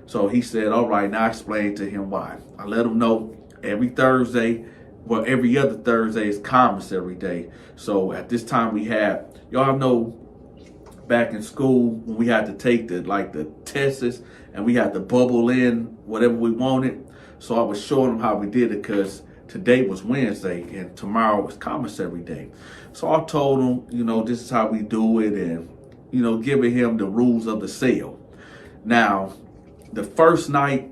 So he said, all right. Now I explained to him why. I let him know every Thursday, well, every other Thursday is commissary day. So at this time we have, y'all know, back in school when we had to take the tests and we had to bubble in whatever we wanted. So I was showing them how we did it, because today was Wednesday and tomorrow was commissary day. So I told him, you know, this is how we do it, and, you know, giving him the rules of the sale. Now, the first night,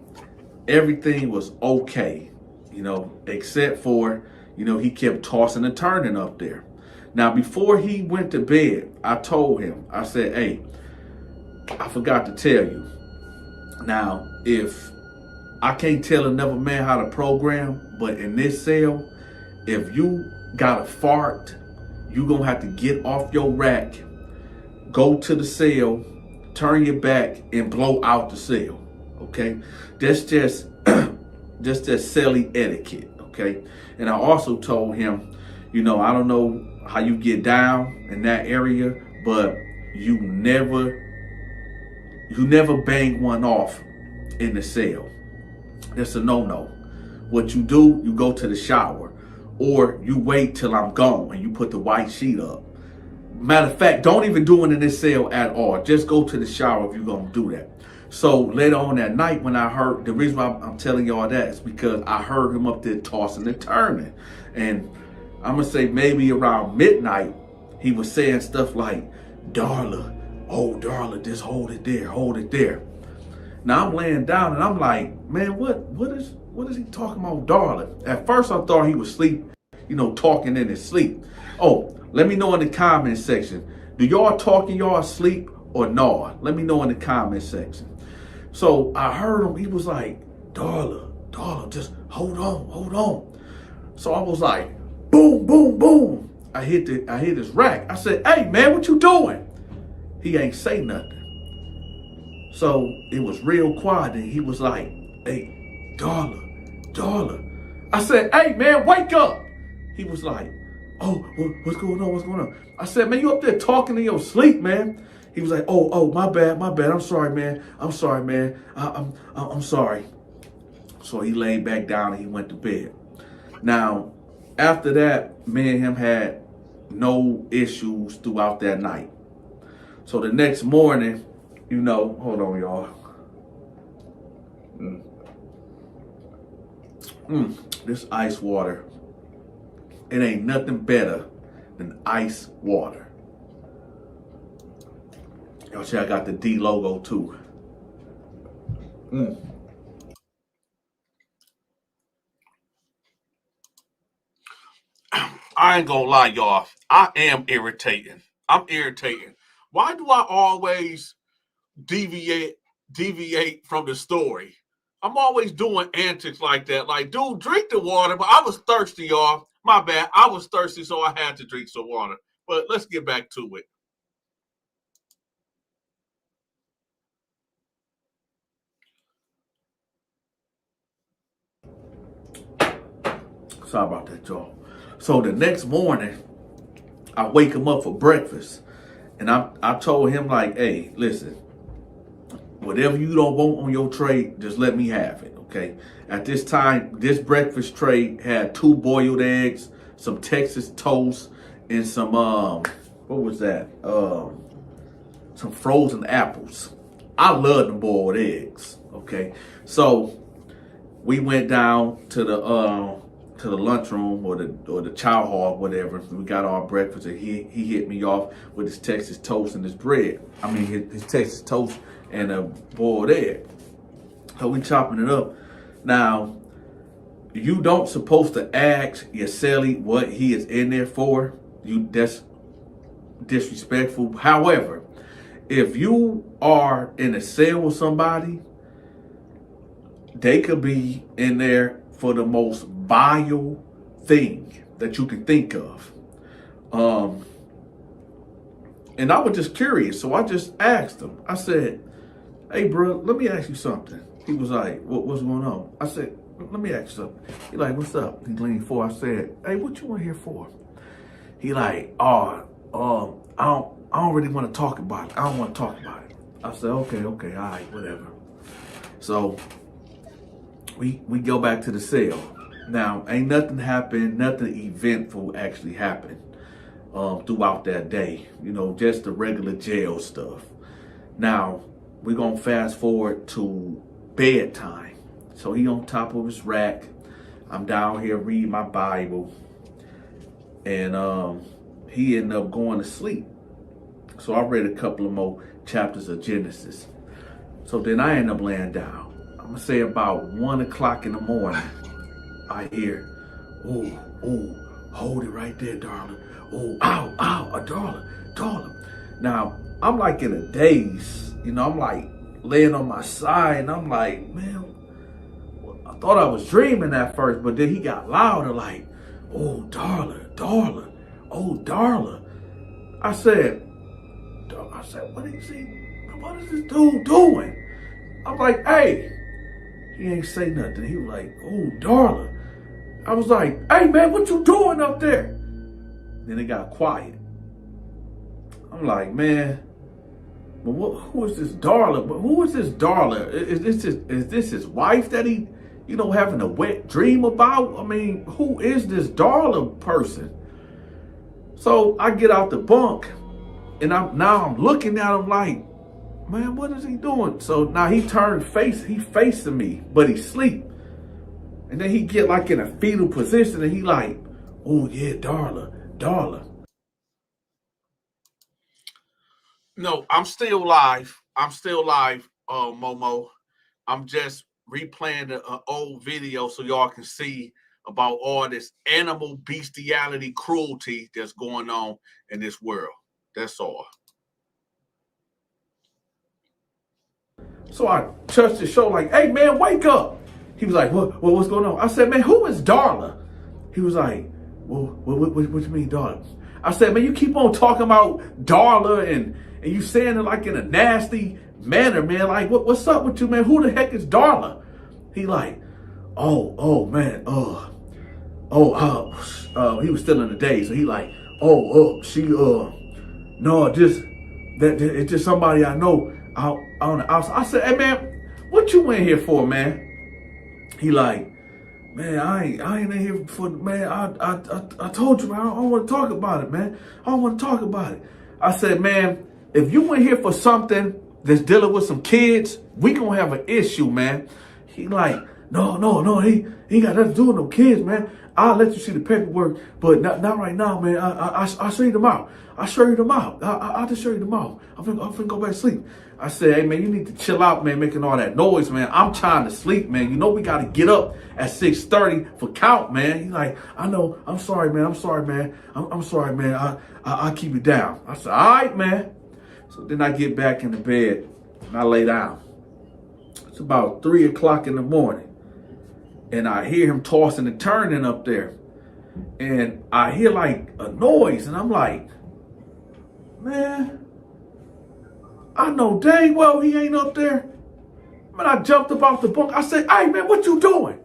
everything was okay, you know, except for, you know, he kept tossing and turning up there. Now, before he went to bed, I told him, I said, hey, I forgot to tell you. Now, if I can't tell another man how to program, but in this cell, if you got a fart, you're going to have to get off your rack, go to the cell, turn your back, and blow out the cell. Okay? That's just celly etiquette. Okay? And I also told him, you know, I don't know how you get down in that area, but you never bang one off in the cell. That's a no-no. What you do, you go to the shower, or you wait till I'm gone and you put the white sheet up. Matter of fact, don't even do it in this cell at all. Just go to the shower if you're gonna do that. So later on that night, when I heard, the reason why I'm telling y'all that is because I heard him up there tossing and turning. And I'm gonna say maybe around midnight, he was saying stuff like, Darla, oh Darla, just hold it there, hold it there. Now I'm laying down and I'm like, man, what is he talking about, Darla? At first I thought he was asleep, you know, talking in his sleep. Oh, let me know in the comment section. Do y'all talk in y'all sleep or no? Let me know in the comment section. So I heard him, he was like, Darla, just hold on. So I was like, boom, boom, boom. I hit his rack. I said, hey man, what you doing? He ain't say nothing. So it was real quiet, and he was like, hey, Darla. I said, hey man, wake up. He was like, oh, what's going on? I said, man, you up there talking in your sleep, man. He was like, oh, my bad. I'm sorry, man. I'm sorry. So he laid back down and he went to bed. Now, after that, me and him had no issues throughout that night. So the next morning, you know, hold on, y'all. This ice water, it ain't nothing better than ice water. Y'all see I got the D logo too. I ain't gonna lie, y'all. I am irritating. I'm irritating. Why do I always deviate from the story? I'm always doing antics like that. Like, dude, drink the water. But I was thirsty, y'all. My bad. I was thirsty, so I had to drink some water. But let's get back to it. Sorry about that, y'all. So the next morning, I wake him up for breakfast. And I told him, like, hey, listen, whatever you don't want on your tray, just let me have it, okay? At this time, this breakfast tray had 2 boiled eggs, some Texas toast, and some, what was that? Some frozen apples. I love them boiled eggs, okay? So we went down to the lunchroom or the chow hall, whatever. We got our breakfast, and he hit me off with his Texas toast and his bread. I mean, his Texas toast and a boiled egg. So we chopping it up. Now, you don't supposed to ask your cellie what he is in there for. That's disrespectful. However, if you are in a cell with somebody, they could be in there for the most vile thing that you can think of. And I was just curious, so I just asked him. I said, hey, bro, let me ask you something. He was like, what's going on? I said, let me ask you something. He like, what's up? He leaned forward. I said, hey, what you in here for? He like, oh, I don't really want to talk about it. I don't want to talk about it. I said, okay, all right, whatever. So we go back to the cell. Now, ain't nothing happened, nothing eventful actually happened throughout that day. You know, just the regular jail stuff. Now, we're going to fast forward to bedtime. So he on top of his rack. I'm down here reading my Bible. And he ended up going to sleep. So I read a couple of more chapters of Genesis. So then I end up laying down. I'm going to say about 1 o'clock in the morning. I hear, oh, hold it right there, darling. Oh, ow, a darling. Now, I'm like in a daze. You know, I'm like laying on my side, and I'm like, man, I thought I was dreaming at first, but then he got louder, like, oh, darling. Oh, darling. I said, what is this dude doing? I'm like, hey. He ain't say nothing. He was like, oh, darling. I was like, hey, man, what you doing up there? Then it got quiet. I'm like, man, but who is this darling? But who is this darling? Is this his wife that he, you know, having a wet dream about? I mean, who is this darling person? So I get out the bunk, and I'm looking at him like, man, what is he doing? So now he facing me, but he sleep. And then he get like in a fetal position, and he like, oh yeah, darling. No, I'm still live. Momo. I'm just replaying the old video so y'all can see about all this animal bestiality, cruelty that's going on in this world. That's all. So I touched his shoulder like, hey, man, wake up. He was like, what's going on? I said, man, who is Darla? He was like, well, what you mean, Darla? I said, man, you keep on talking about Darla and you saying it like in a nasty manner, man. Like, what's up with you, man? Who the heck is Darla? He like, oh, man, he was still in the day. So he like, it's just somebody I know out on the outside. I said, hey, man, what you in here for, man? He like, man, I ain't in here for, man, I told you, man, I don't want to talk about it, man. I don't want to talk about it. I said, man, if you in here for something that's dealing with some kids, we gonna have an issue, man. He like, no, he ain't got nothing to do with no kids, man. I'll let you see the paperwork, but not right now, man. I'll show you them out. I'll show you them out. I'll just show you them out. I'm finna go back to sleep. I said, hey, man, you need to chill out, man, making all that noise, man. I'm trying to sleep, man. You know we got to get up at 6:30 for count, man. He's like, I know. I'm sorry, man. I'm sorry, man. I'll keep it down. I said, all right, man. So then I get back in the bed and I lay down. It's about 3 o'clock in the morning. And I hear him tossing and turning up there. And I hear like a noise. And I'm like, man, I know dang well he ain't up there. Man, I jumped up off the bunk. I said, hey, man, what you doing?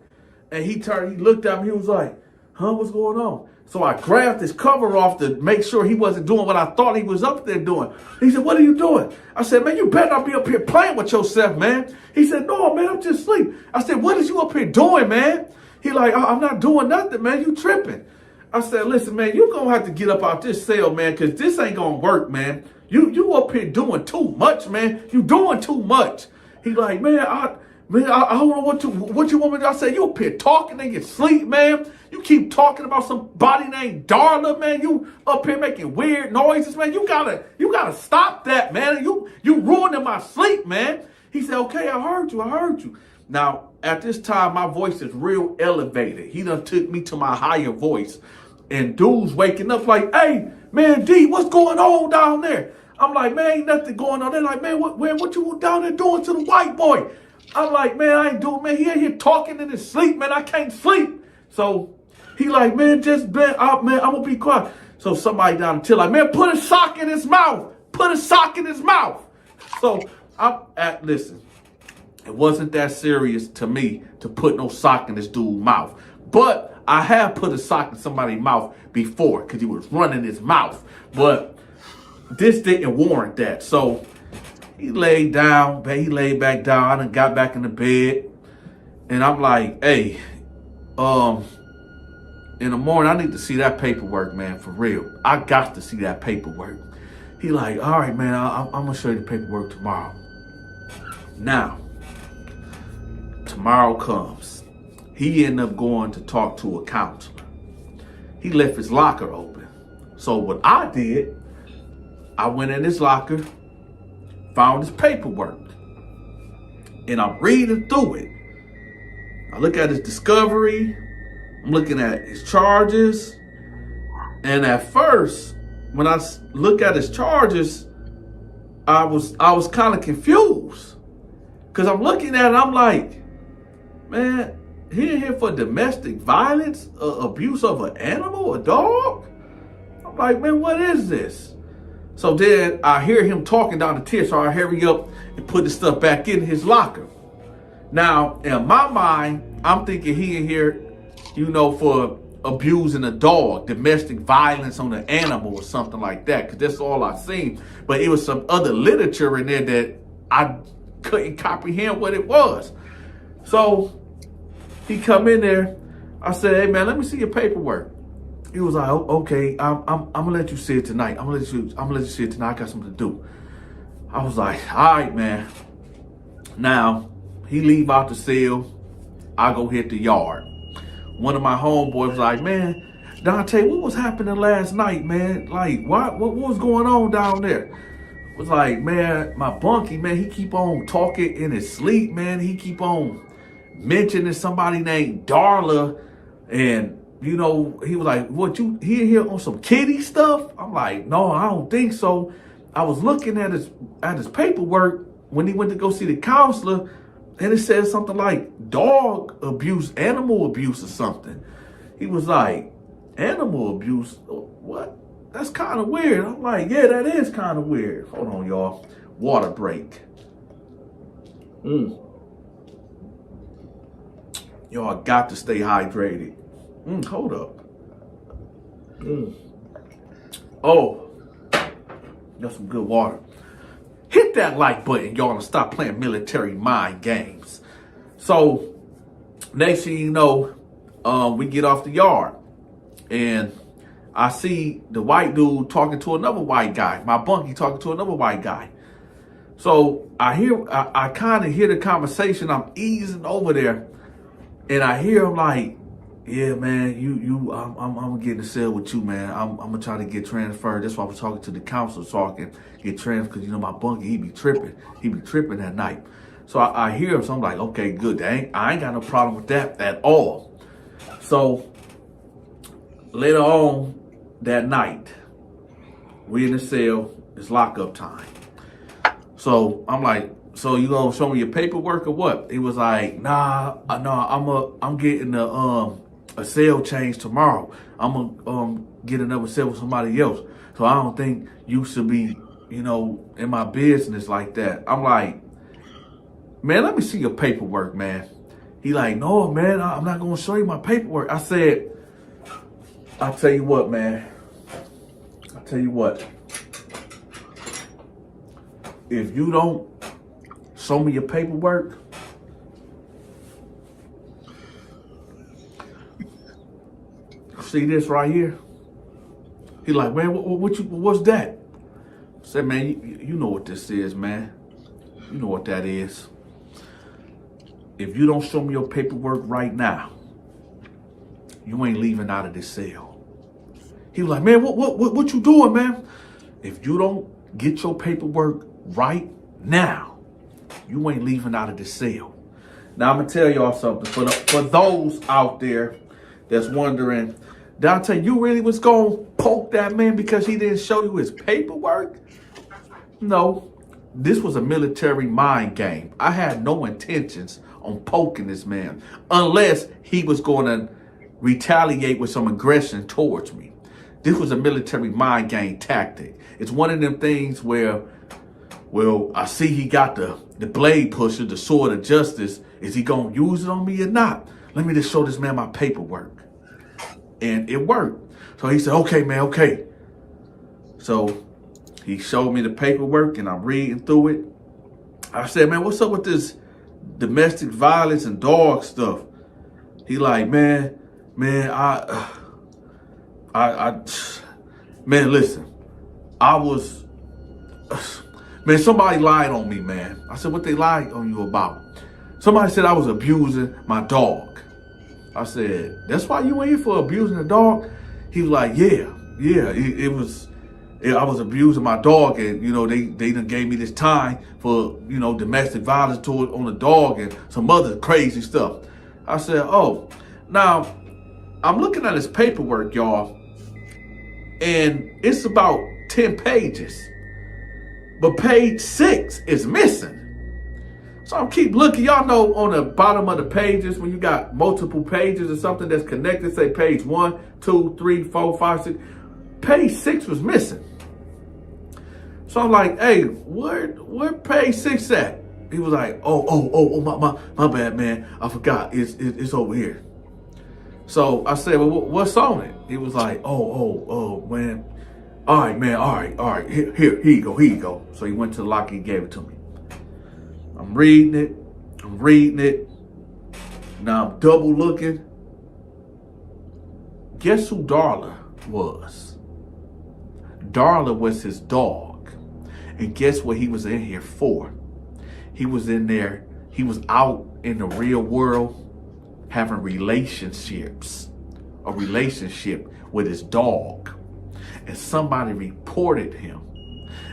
And he looked at me. He was like, huh, what's going on? So I grabbed his cover off to make sure he wasn't doing what I thought he was up there doing. He said, what are you doing? I said, man, you better not be up here playing with yourself, man. He said, no, man, I'm just asleep. I said, what is you up here doing, man? He like, I'm not doing nothing, man. You tripping. I said, listen, man, you going to have to get up out this cell, man, because this ain't going to work, man. You up here doing too much, man. You doing too much. He like, man, I don't know what you want me to do. I said, you up here talking in your sleep, man. You keep talking about somebody named Darla, man. You up here making weird noises, man. You gotta stop that, man. You ruining my sleep, man. He said, okay, I heard you. Now, at this time, my voice is real elevated. He done took me to my higher voice. And dude's waking up like, hey, man, D, what's going on down there? I'm like, man, ain't nothing going on. They're like, man, what you down there doing to the white boy? I'm like, man, I ain't doing, man. He ain't here talking in his sleep, man. I can't sleep. So he like, man, just man, I'm gonna be quiet. So somebody down the till like, man, put a sock in his mouth. Put a sock in his mouth. So listen, it wasn't that serious to me to put no sock in this dude's mouth. But I have put a sock in somebody's mouth before because he was running his mouth. But this didn't warrant that. So he laid down, he laid back down and got back in the bed. And I'm like, hey, in the morning, I need to see that paperwork, man, for real. I got to see that paperwork. He like, all right, man, I'm going to show you the paperwork tomorrow. Now, tomorrow comes. He ended up going to talk to a counselor. He left his locker open. So what I did, I went in his locker, found his paperwork, and I'm reading through it. I look at his discovery, I'm looking at his charges, and at first, when I look at his charges, I was kind of confused. Because I'm looking at it, I'm like, man, he in here for domestic violence, abuse of an animal, a dog? I'm like, man, what is this? So then I hear him talking down the tier, so I hurry up and put the stuff back in his locker. Now, in my mind, I'm thinking he in here, you know, for abusing a dog, domestic violence on an animal or something like that, because that's all I seen. But it was some other literature in there that I couldn't comprehend what it was. So he come in there. I said, hey, man, let me see your paperwork. He was like, oh, okay, I'm gonna let you see it tonight. I'm gonna let you see it tonight. I got something to do. I was like, all right, man. Now he leave out the cell. I go hit the yard. One of my homeboys was like, man, Dante, what was happening last night, man? Like, what was going on down there? Was like, man, my bunkie, man, he keep on talking in his sleep, man. He keep on mentioning somebody named Darla, and you know, he was like, what, you here on some kitty stuff? I'm like, no, I don't think so. I was looking at his paperwork when he went to go see the counselor, and it says something like dog abuse, animal abuse or something. He was like, animal abuse? What? That's kind of weird. I'm like, yeah, that is kind of weird. Hold on, y'all. Water break. Y'all got to stay hydrated. Hold up. Oh, got some good water. Hit that like button, y'all, and stop playing military mind games. So, next thing you know, we get off the yard, and I see the white dude talking to another white guy. My bunkie talking to another white guy. So I kind of hear the conversation. I'm easing over there, and I hear him like, yeah, man, I'm gonna get in the cell with you, man. I'm gonna try to get transferred. That's why I was talking to the counselor so I can get transferred, because, you know, my bunkie, he be tripping that night. So I hear him, so I'm like, okay, good. I ain't got no problem with that at all. So later on that night, we in the cell, it's lockup time. So I'm like, so you gonna show me your paperwork or what? He was like, nah, I'm getting a cell change tomorrow. I'm gonna get another cell with somebody else. So I don't think you should be, you know, in my business like that. I'm like, man, let me see your paperwork, man. He like, no, man, I'm not gonna show you my paperwork. I said, I'll tell you what, man. I'll tell you what. If you don't show me your paperwork, see this right here? He like, man, what's that? I said, man, you know what this is, man. You know what that is. If you don't show me your paperwork right now, you ain't leaving out of this cell. He was like, man, what you doing, man? If you don't get your paperwork right now, you ain't leaving out of this cell. Now I'm gonna tell y'all something. For those out there that's wondering, Donta, you really was gonna poke that man because he didn't show you his paperwork? No, this was a military mind game. I had no intentions on poking this man unless he was going to retaliate with some aggression towards me. This was a military mind game tactic. It's one of them things where, well, I see he got the blade pusher, the sword of justice. Is he going to use it on me or not? Let me just show this man my paperwork. and it worked. So he said, okay, man, okay. So he showed me the paperwork, and I'm reading through it. I said, man, what's up with this domestic violence and dog stuff? He like, man, man, listen, man, somebody lied on me, man. I said, what they lied on you about? Somebody said I was abusing my dog. I said, that's why you went here for abusing the dog? He was like, yeah, I was abusing my dog, and they done gave me this time for domestic violence on the dog and some other crazy stuff. I said, oh, now I'm looking at his paperwork, y'all, and it's about 10 pages, but page 6 is missing. So I keep looking. Y'all know on the bottom of the pages, when you got multiple pages or something that's connected, say page 1, 2, 3, 4, 5, 6. Page 6 was missing. So I'm like, hey, where page 6 at? He was like, oh, my bad, man. I forgot. It's over here. So I said, well, what's on it? He was like, oh, man. All right, man. All right. Here you go. So he went to the locker and gave it to me. I'm reading it. Now I'm double looking. Guess who Darla was? Darla was his dog. And guess what he was in here for? He was in there. He was out in the real world having relationships. A relationship with his dog. And somebody reported him.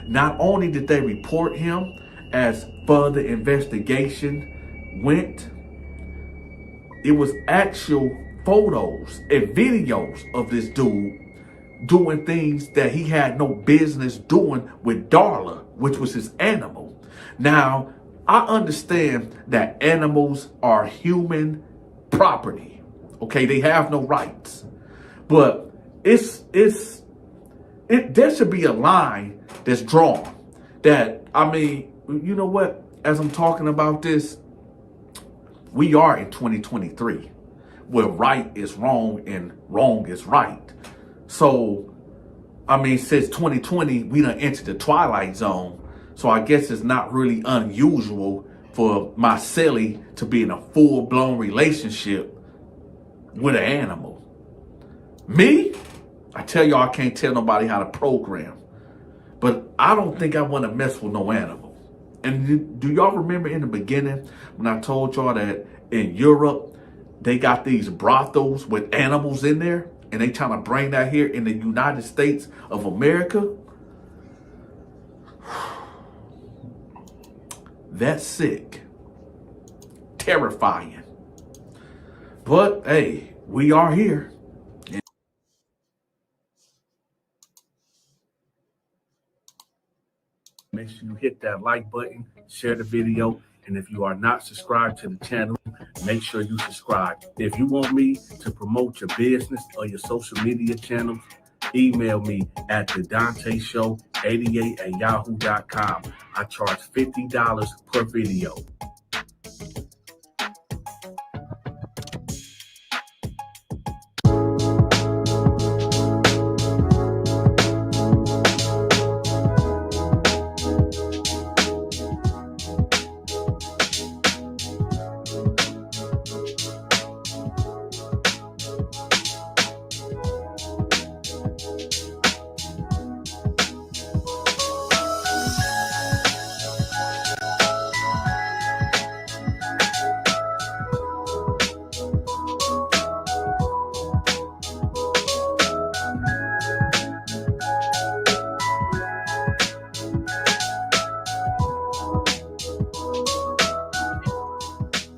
Not only did they report him, as further investigation went, it was actual photos and videos of this dude doing things that he had no business doing with Darla, which was his animal. Now, I understand that animals are human property. Okay, they have no rights. But there should be a line that's drawn. That, I mean, you know what? As I'm talking about this, we are in 2023, where right is wrong and wrong is right. So, I mean, since 2020, we done entered the twilight zone. So I guess it's not really unusual for my silly to be in a full-blown relationship with an animal. Me? I tell y'all, I can't tell nobody how to program. But I don't think I want to mess with no animal. And do y'all remember in the beginning when I told y'all that in Europe, they got these brothels with animals in there, and they trying to bring that here in the United States of America? That's sick. Terrifying. But hey, we are here. Make sure you hit that like button, share the video, and if you are not subscribed to the channel, make sure you subscribe. If you want me to promote your business or your social media channels, email me at thedonteshow88@yahoo.com. I charge $50 per video.